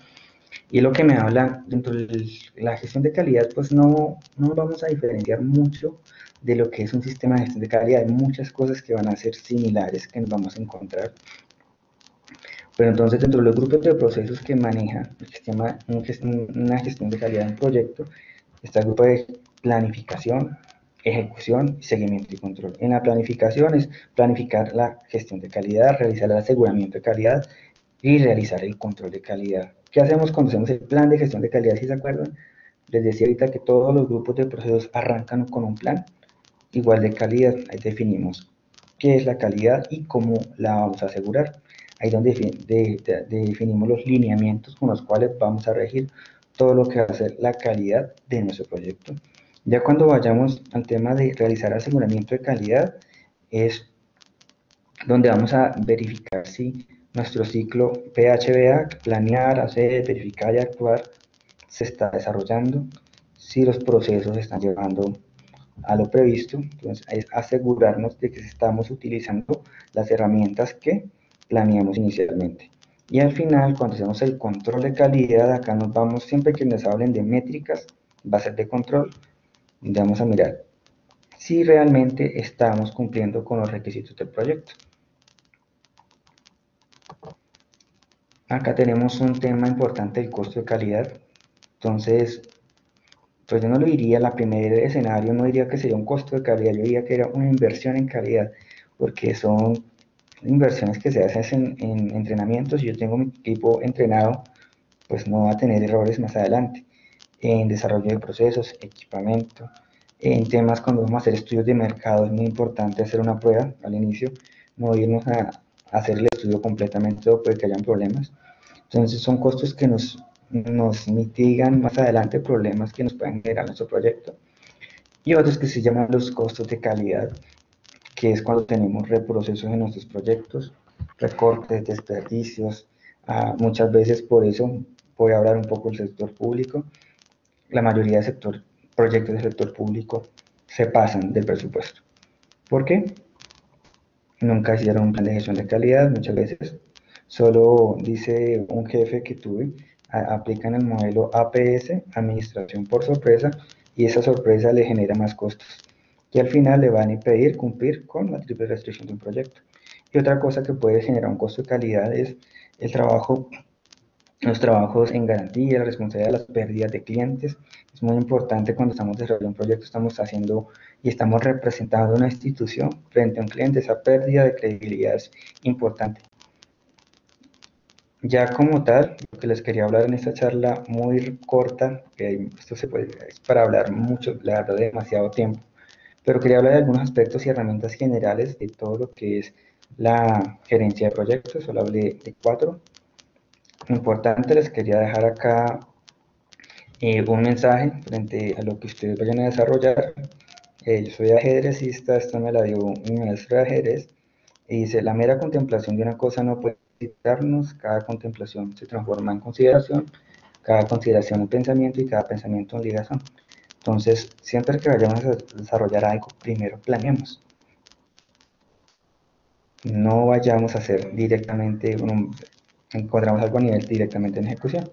Y lo que me habla dentro de la gestión de calidad, pues no vamos a diferenciar mucho de lo que es un sistema de gestión de calidad. Hay muchas cosas que van a ser similares que nos vamos a encontrar. Pero entonces, dentro de los grupos de procesos que maneja el sistema, una gestión de calidad en proyecto, está el grupo de planificación, ejecución, seguimiento y control. En la planificación es planificar la gestión de calidad, realizar el aseguramiento de calidad y realizar el control de calidad. ¿Qué hacemos cuando hacemos el plan de gestión de calidad? Si se acuerdan, les decía ahorita que todos los grupos de procesos arrancan con un plan igual de calidad. Ahí definimos qué es la calidad y cómo la vamos a asegurar. Ahí es donde definimos los lineamientos con los cuales vamos a regir todo lo que va a ser la calidad de nuestro proyecto. Ya cuando vayamos al tema de realizar aseguramiento de calidad, es donde vamos a verificar si nuestro ciclo PHBA, planear, hacer, verificar y actuar, se está desarrollando, si los procesos se están llevando a lo previsto. Entonces es asegurarnos de que estamos utilizando las herramientas que planeamos inicialmente. Y al final, cuando hacemos el control de calidad, acá nos vamos, siempre que nos hablen de métricas, bases de control, vamos a mirar si realmente estamos cumpliendo con los requisitos del proyecto. Acá tenemos un tema importante, el costo de calidad. Entonces, pues yo no lo diría, la primer escenario no diría que sería un costo de calidad, yo diría que era una inversión en calidad, porque son inversiones que se hacen en entrenamientos. Si yo tengo mi equipo entrenado, pues no va a tener errores más adelante en desarrollo de procesos, equipamiento, en temas cuando vamos a hacer estudios de mercado. Es muy importante hacer una prueba al inicio, no irnos a hacer el estudio completamente, o puede que hayan problemas. Entonces son costos que nos mitigan más adelante problemas que nos pueden generar nuestro proyecto. Y otros que se llaman los costos de calidad, que es cuando tenemos reprocesos en nuestros proyectos, recortes, desperdicios. Muchas veces, por eso voy a hablar un poco del sector público. La mayoría de proyectos del sector público se pasan del presupuesto. ¿Por qué? Nunca hicieron un plan de gestión de calidad. Muchas veces solo dice un jefe que tuve, aplican el modelo APS, administración por sorpresa, y esa sorpresa le genera más costos, que al final le van a impedir cumplir con la triple restricción de un proyecto. Y otra cosa que puede generar un costo de calidad es el trabajo, los trabajos en garantía, la responsabilidad de las pérdidas de clientes. Es muy importante cuando estamos desarrollando un proyecto, estamos haciendo y estamos representando una institución frente a un cliente. Esa pérdida de credibilidad es importante. Ya como tal, lo que les quería hablar en esta charla muy corta, que esto es para hablar mucho, la verdad, demasiado tiempo, pero quería hablar de algunos aspectos y herramientas generales de todo lo que es la gerencia de proyectos, solo hablé de 4. Importante, les quería dejar acá un mensaje frente a lo que ustedes vayan a desarrollar. Yo soy ajedrecista, esta me la dio mi maestro de ajedrez, y dice, la mera contemplación de una cosa no puede quitarnos, cada contemplación se transforma en consideración, cada consideración en pensamiento y cada pensamiento en ligación. Entonces, siempre que vayamos a desarrollar algo, primero planeemos. No vayamos a hacer directamente, encontramos algo a nivel directamente en ejecución.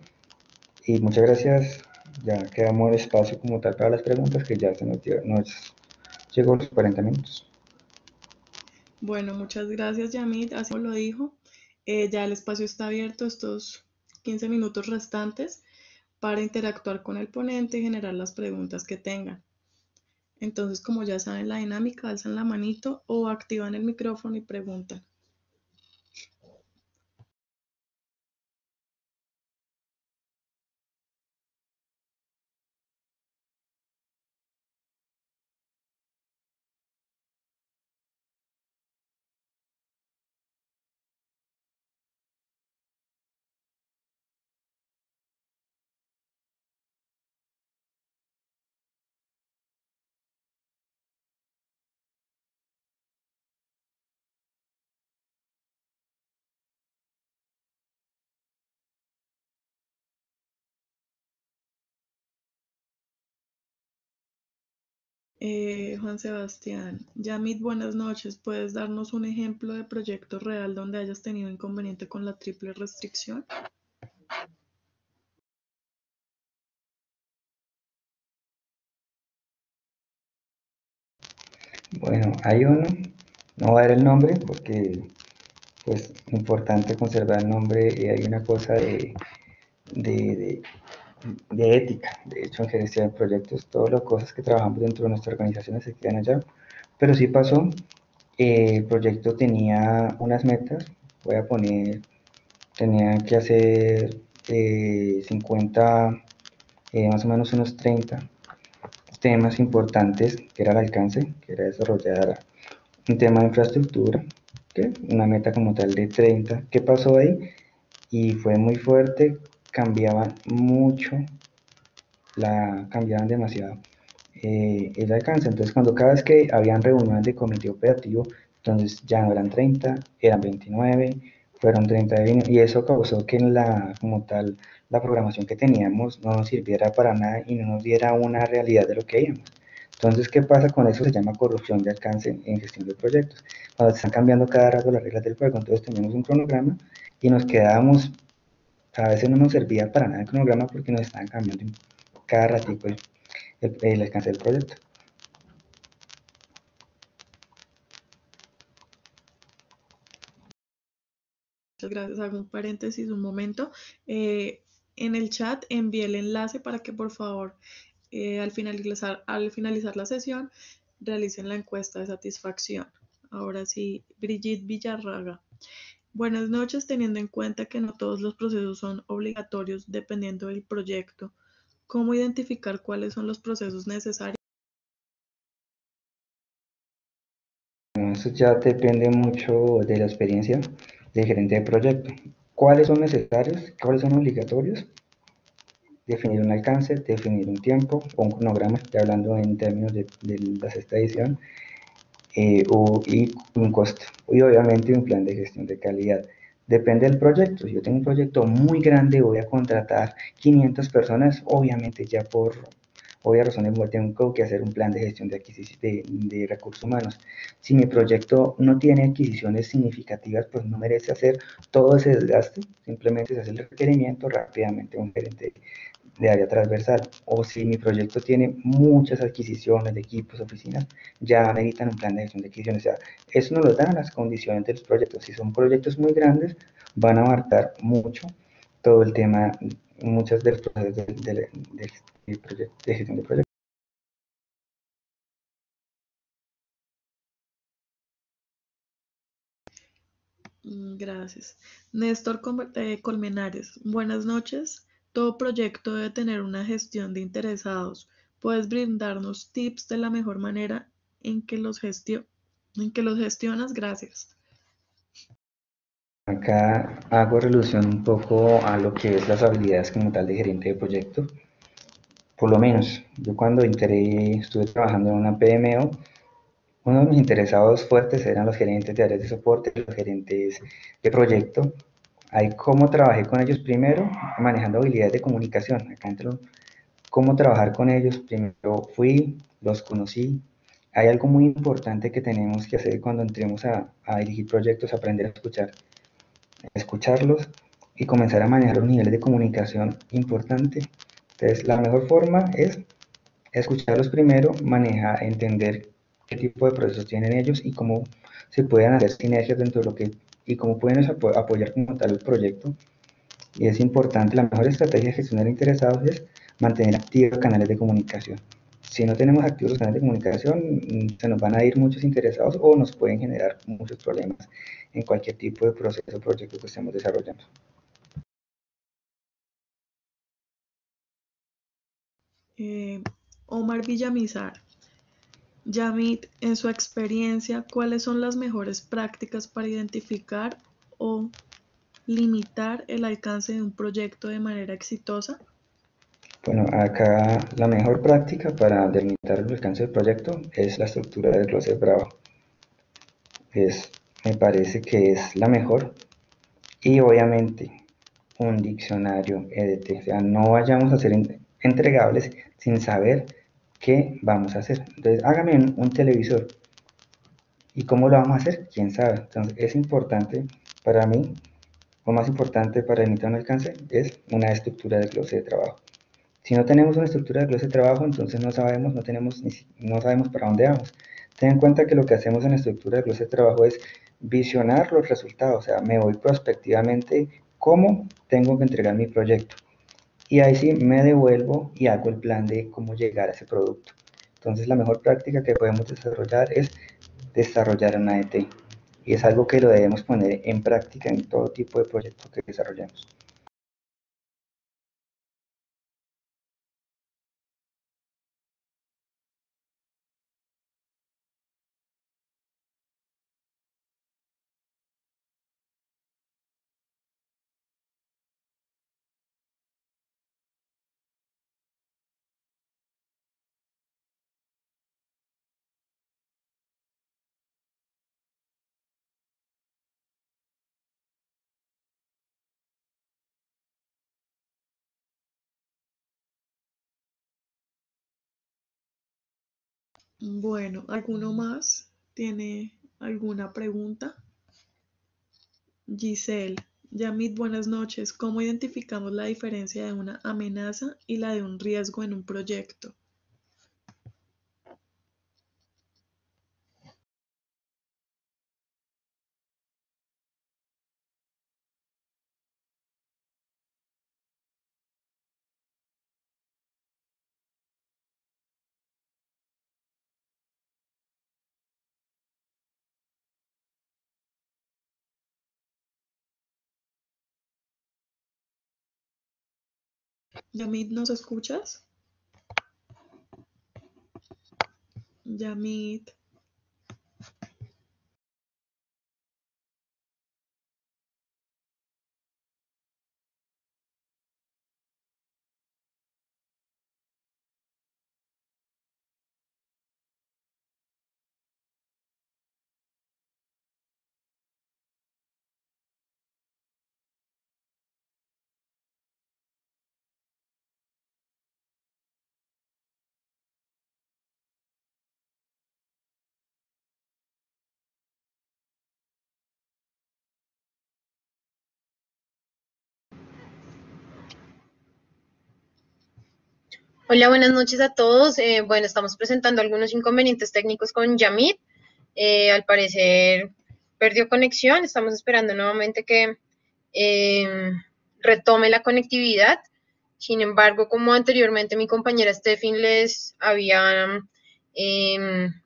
Y muchas gracias. Ya quedamos el espacio como tal para las preguntas, que ya nos llegó los 40 minutos. Bueno, muchas gracias, Yamit. Así como lo dijo, ya el espacio está abierto estos 15 minutos restantes para interactuar con el ponente y generar las preguntas que tengan. Entonces, como ya saben la dinámica, alzan la manito o activan el micrófono y preguntan. Juan Sebastián, Yamit, buenas noches. ¿Puedes darnos un ejemplo de proyecto real donde hayas tenido inconveniente con la triple restricción? Bueno, hay uno, no voy a dar el nombre porque pues importante conservar el nombre, y hay una cosa de, de ética. De hecho, en gerencia de proyectos, todas las cosas que trabajamos dentro de nuestras organizaciones se quedan allá. Pero sí pasó, el proyecto tenía unas metas, voy a poner, tenía que hacer 50, más o menos unos 30 temas importantes, que era el alcance, que era desarrollar un tema de infraestructura, ¿qué? Una meta como tal de 30. ¿Qué pasó ahí? Y fue muy fuerte, cambiaban mucho, cambiaban demasiado el alcance. Entonces, cuando cada vez que habían reuniones de comité operativo, entonces ya no eran 30, eran 29, fueron 30 y eso causó que en como tal, la programación que teníamos no nos sirviera para nada y no nos diera una realidad de lo que íbamos. Entonces, ¿qué pasa con eso? Se llama corrupción de alcance en gestión de proyectos. Cuando se están cambiando cada rato las reglas del juego, entonces teníamos un cronograma y nos quedábamos, a veces no nos servía para nada el cronograma porque nos estaban cambiando cada ratito el alcance del proyecto. Muchas gracias. Hago un paréntesis un momento. En el chat envié el enlace para que por favor al finalizar la sesión realicen la encuesta de satisfacción. Ahora sí, Brigitte Villarraga. Buenas noches, teniendo en cuenta que no todos los procesos son obligatorios dependiendo del proyecto. ¿Cómo identificar cuáles son los procesos necesarios? Eso ya depende mucho de la experiencia del gerente de proyecto. ¿Cuáles son necesarios? ¿Cuáles son obligatorios? Definir un alcance, definir un tiempo o un cronograma, ya hablando en términos de la sexta edición, y un costo. Y obviamente un plan de gestión de calidad. Depende del proyecto. Si yo tengo un proyecto muy grande, voy a contratar 500 personas, obviamente ya por obvias razones tengo que hacer un plan de gestión de recursos humanos. Si mi proyecto no tiene adquisiciones significativas, pues no merece hacer todo ese desgaste, simplemente se hace el requerimiento rápidamente a un gerente de área transversal. O si mi proyecto tiene muchas adquisiciones de equipos, oficinas, ya necesitan un plan de gestión de adquisiciones. O sea, eso nos lo dan las condiciones de los proyectos. Si son proyectos muy grandes, van a abarcar mucho todo el tema, muchas de los procesos de gestión de proyectos. Gracias. Néstor Colmenares, buenas noches. Todo proyecto debe tener una gestión de interesados. ¿Puedes brindarnos tips de la mejor manera en que los gestionas? Gracias. Acá hago relusión un poco a lo que es las habilidades como tal de gerente de proyecto. Por lo menos, yo cuando entré, estuve trabajando en una PMO, uno de mis interesados fuertes eran los gerentes de áreas de soporte, los gerentes de proyecto. Ahí cómo trabajé con ellos primero, manejando habilidades de comunicación. Acá entro cómo trabajar con ellos. Primero fui, los conocí. Hay algo muy importante que tenemos que hacer cuando entremos a dirigir proyectos, aprender a escuchar, escucharlos y comenzar a manejar los niveles de comunicación importante. Entonces, la mejor forma es escucharlos primero, manejar, entender qué tipo de procesos tienen ellos y cómo se pueden hacer sinergias dentro de lo que y cómo pueden apoyar como tal el proyecto. Y es importante, la mejor estrategia de gestionar interesados es mantener activos canales de comunicación. Si no tenemos activos los canales de comunicación, se nos van a ir muchos interesados o nos pueden generar muchos problemas en cualquier tipo de proceso o proyecto que estemos desarrollando. Omar Villamizar. Yamit, en su experiencia, ¿cuáles son las mejores prácticas para identificar o limitar el alcance de un proyecto de manera exitosa? Bueno, acá la mejor práctica para delimitar el alcance del proyecto es la estructura del glossario de trabajo. Me parece que es la mejor y obviamente un diccionario EDT, o sea, no vayamos a hacer entregables sin saber qué vamos a hacer. Entonces, hágame un televisor. ¿Y cómo lo vamos a hacer? ¿Quién sabe? Entonces, es importante para mí, lo más importante para limitar un alcance es una estructura de glose de trabajo. Si no tenemos una estructura de glose de trabajo, entonces no sabemos, no sabemos para dónde vamos. Ten en cuenta que lo que hacemos en la estructura de glose de trabajo es visionar los resultados, o sea, me voy prospectivamente cómo tengo que entregar mi proyecto. Y ahí sí me devuelvo y hago el plan de cómo llegar a ese producto. Entonces la mejor práctica que podemos desarrollar es desarrollar una ET. Y es algo que lo debemos poner en práctica en todo tipo de proyectos que desarrollemos. Bueno, ¿alguno más tiene alguna pregunta? Giselle, Yamit, buenas noches. ¿Cómo identificamos la diferencia de una amenaza y la de un riesgo en un proyecto? Yamit, ¿nos escuchas? Yamit. Hola, buenas noches a todos. Bueno, estamos presentando algunos inconvenientes técnicos con Yamit. Al parecer perdió conexión. Estamos esperando nuevamente que retome la conectividad. Sin embargo, como anteriormente mi compañera Steffin les había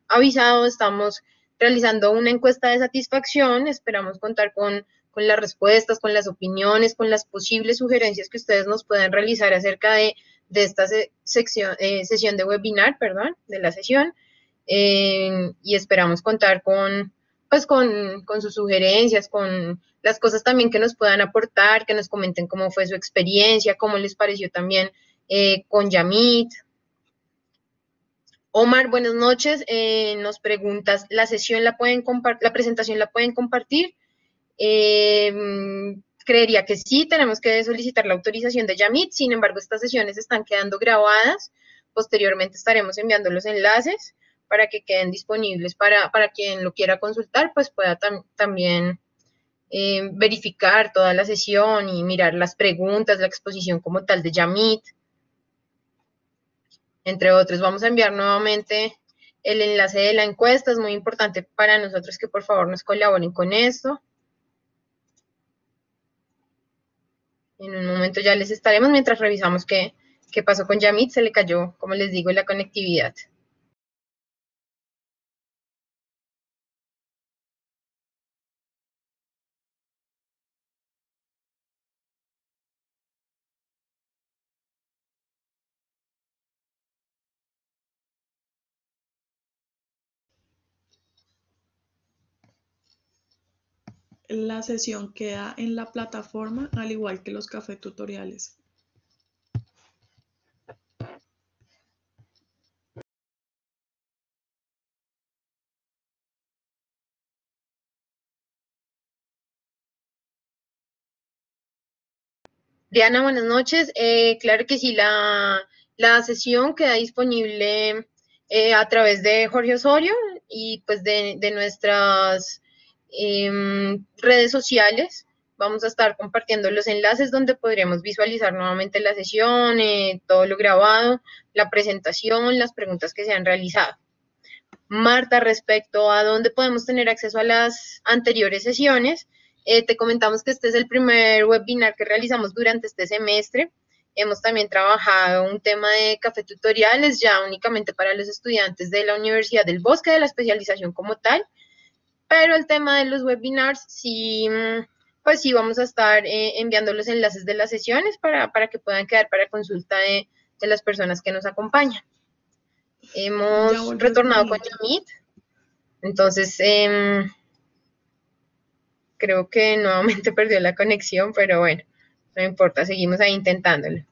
avisado, estamos realizando una encuesta de satisfacción. Esperamos contar con las respuestas, con las opiniones, con las posibles sugerencias que ustedes nos puedan realizar acerca de esta sesión de webinar, perdón, de la sesión, y esperamos contar pues con sus sugerencias, con las cosas también que nos puedan aportar, que nos comenten cómo fue su experiencia, cómo les pareció también con Yamit. Omar, buenas noches. Nos preguntas, ¿la sesión la pueden la presentación la pueden compartir? Creería que sí, tenemos que solicitar la autorización de Yamit, sin embargo, estas sesiones están quedando grabadas. Posteriormente estaremos enviando los enlaces para que queden disponibles para quien lo quiera consultar, pues pueda también verificar toda la sesión y mirar las preguntas, la exposición como tal de Yamit, entre otros. Vamos a enviar nuevamente el enlace de la encuesta, es muy importante para nosotros que por favor nos colaboren con esto. En un momento ya les estaremos, mientras revisamos qué pasó con Yamit, se le cayó, como les digo, la conectividad. La sesión queda en la plataforma, al igual que los café tutoriales. Diana, buenas noches. Claro que sí, la sesión queda disponible a través de Jorge Osorio y pues de nuestras redes sociales. Vamos a estar compartiendo los enlaces donde podremos visualizar nuevamente la sesión, todo lo grabado, la presentación, las preguntas que se han realizado. Marta, respecto a dónde podemos tener acceso a las anteriores sesiones, te comentamos que este es el primer webinar que realizamos durante este semestre. Hemos también trabajado un tema de café tutoriales ya únicamente para los estudiantes de la Universidad del Bosque, de la especialización como tal, pero el tema de los webinars sí, pues sí vamos a estar enviando los enlaces de las sesiones para que puedan quedar para consulta de las personas que nos acompañan. Hemos retornado con Yamit, entonces creo que nuevamente perdió la conexión, pero bueno, no importa, seguimos ahí intentándolo.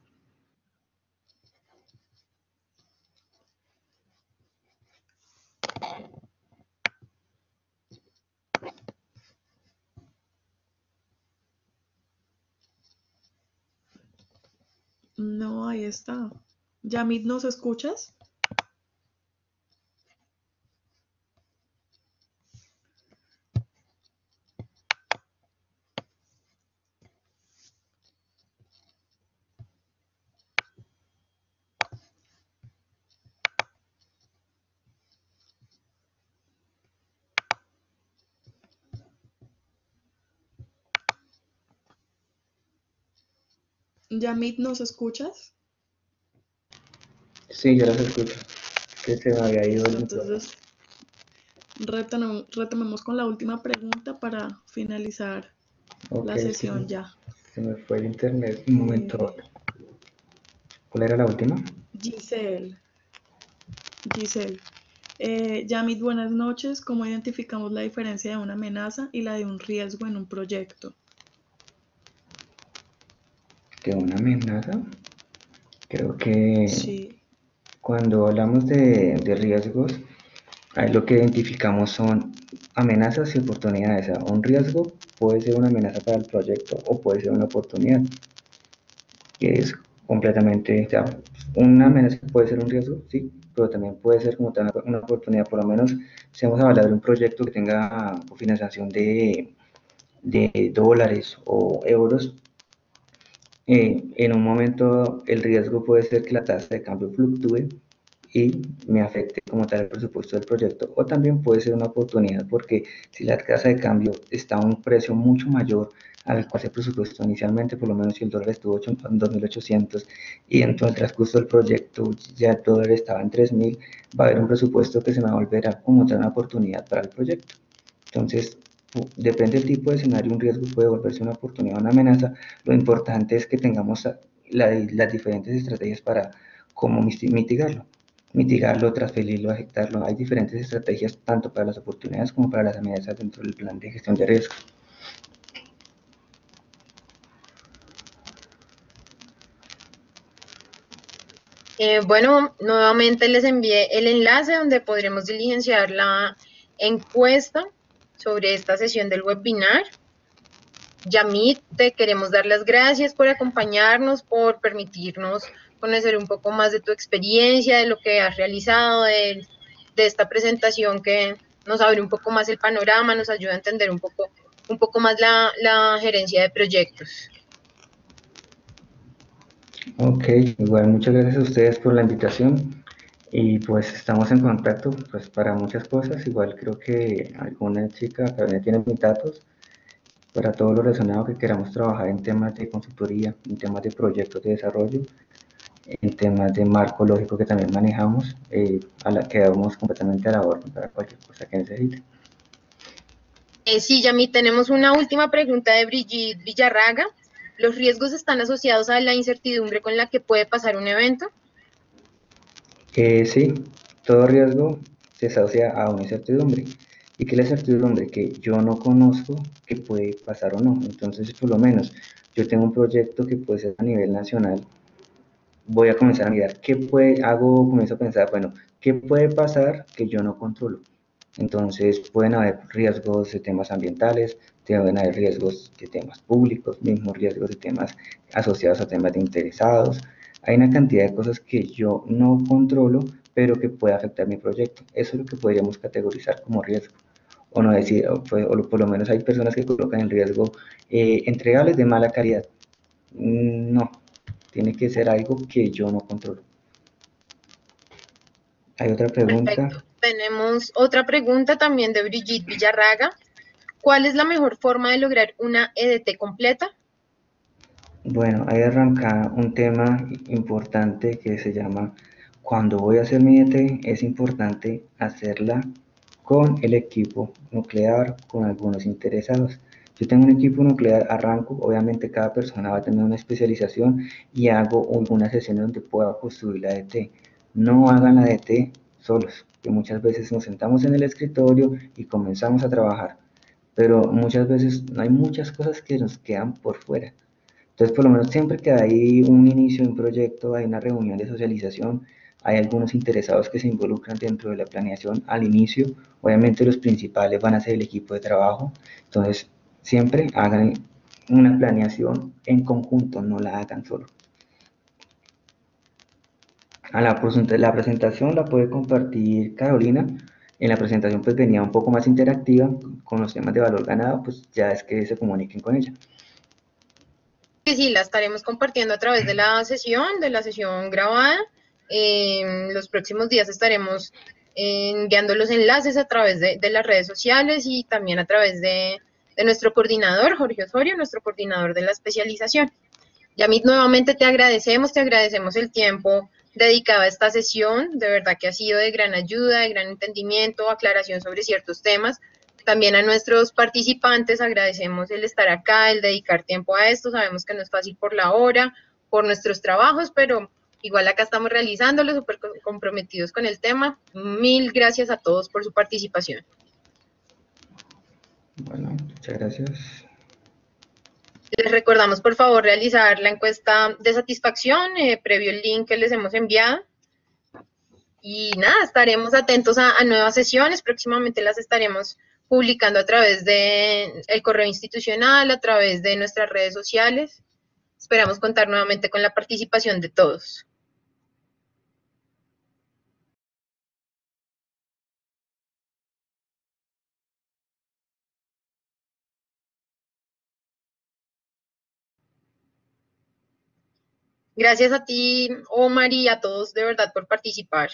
No, ahí está. Yamit, ¿nos escuchas? Yamit, ¿nos escuchas? Sí, yo las escucho. Que se me había ido el micrófono. Entonces, retomemos con la última pregunta para finalizar la sesión ya. Se me fue el internet un momento. ¿Cuál era la última? Giselle. Yamit, buenas noches. ¿Cómo identificamos la diferencia de una amenaza y la de un riesgo en un proyecto? ¿Que una amenaza? Creo que Sí. cuando hablamos de riesgos, ahí lo que identificamos son amenazas y oportunidades. O sea, un riesgo puede ser una amenaza para el proyecto o puede ser una oportunidad, que es completamente, o sea, una amenaza puede ser un riesgo, sí, pero también puede ser como tal una oportunidad. Por lo menos si vamos a hablar de un proyecto que tenga financiación de dólares o euros, en un momento el riesgo puede ser que la tasa de cambio fluctúe y me afecte como tal el presupuesto del proyecto, o también puede ser una oportunidad porque si la tasa de cambio está a un precio mucho mayor al cual se presupuestó inicialmente, por lo menos si el dólar estuvo en 2.800 y en todo el transcurso del proyecto ya el dólar estaba en 3.000, va a haber un presupuesto que se me va a volver a como tal una oportunidad para el proyecto. Entonces, depende del tipo de escenario, un riesgo puede volverse una oportunidad o una amenaza. Lo importante es que tengamos las diferentes estrategias para cómo mitigarlo. mitigarlo, transferirlo, afectarlo. Hay diferentes estrategias tanto para las oportunidades como para las amenazas dentro del plan de gestión de riesgo. Bueno, nuevamente les envié el enlace donde podremos diligenciar la encuesta sobre esta sesión del webinar. Yamit, te queremos dar las gracias por acompañarnos, por permitirnos conocer un poco más de tu experiencia, de lo que has realizado, de esta presentación que nos abre un poco más el panorama, nos ayuda a entender un poco más la gerencia de proyectos. Ok, igual muchas gracias a ustedes por la invitación y pues estamos en contacto pues para muchas cosas. Igual creo que alguna chica también tiene mis datos para todo lo relacionado que queramos trabajar en temas de consultoría, en temas de proyectos de desarrollo, en temas de marco lógico que también manejamos, a la que quedamos completamente a la orden para cualquier cosa que necesiten. Sí, Yamit, tenemos una última pregunta de Brigitte Villarraga. ¿Los riesgos están asociados a la incertidumbre con la que puede pasar un evento? Sí, todo riesgo se asocia a una incertidumbre. ¿Y qué es la incertidumbre? Que yo no conozco qué puede pasar o no. Entonces, por lo menos, yo tengo un proyecto que puede ser a nivel nacional. Voy a comenzar a mirar comienzo a pensar, bueno, ¿qué puede pasar que yo no controlo? Entonces, pueden haber riesgos de temas ambientales, pueden haber riesgos de temas públicos, mismos riesgos de temas asociados a temas de interesados. Hay una cantidad de cosas que yo no controlo, pero que puede afectar mi proyecto. Eso es lo que podríamos categorizar como riesgo. O no decir, o por lo menos hay personas que colocan en riesgo entregables de mala calidad. No, tiene que ser algo que yo no controlo. Hay otra pregunta. Perfecto. Tenemos otra pregunta también de Brigitte Villarraga. ¿Cuál es la mejor forma de lograr una EDT completa? Bueno, ahí arranca un tema importante que se llama, cuando voy a hacer mi ET, es importante hacerla con el equipo nuclear, con algunos interesados. Yo tengo un equipo nuclear, arranco, obviamente cada persona va a tener una especialización y hago algunas sesiones donde pueda construir la ET. No hagan la ET solos, que muchas veces nos sentamos en el escritorio y comenzamos a trabajar, pero muchas veces hay muchas cosas que nos quedan por fuera. Entonces, por lo menos siempre que hay un inicio de un proyecto, hay una reunión de socialización, hay algunos interesados que se involucran dentro de la planeación al inicio. Obviamente los principales van a ser el equipo de trabajo. Entonces, siempre hagan una planeación en conjunto, no la hagan solo. La presentación la puede compartir Carolina. En la presentación pues venía un poco más interactiva con los temas de valor ganado, pues ya es que se comuniquen con ella. Sí, la estaremos compartiendo a través de la sesión grabada. En los próximos días estaremos enviando los enlaces a través de las redes sociales y también a través de nuestro coordinador, Jorge Osorio, nuestro coordinador de la especialización. Yamit, nuevamente te agradecemos el tiempo dedicado a esta sesión, de verdad que ha sido de gran ayuda, de gran entendimiento, aclaración sobre ciertos temas. También a nuestros participantes agradecemos el estar acá, el dedicar tiempo a esto. Sabemos que no es fácil por la hora, por nuestros trabajos, pero igual acá estamos realizándolo, súper comprometidos con el tema. Mil gracias a todos por su participación. Bueno, muchas gracias. Les recordamos, por favor, realizar la encuesta de satisfacción previo el link que les hemos enviado. Y nada, estaremos atentos a nuevas sesiones. Próximamente las estaremos publicando a través de el correo institucional, a través de nuestras redes sociales. Esperamos contar nuevamente con la participación de todos. Gracias a ti, Omar, y a todos de verdad por participar.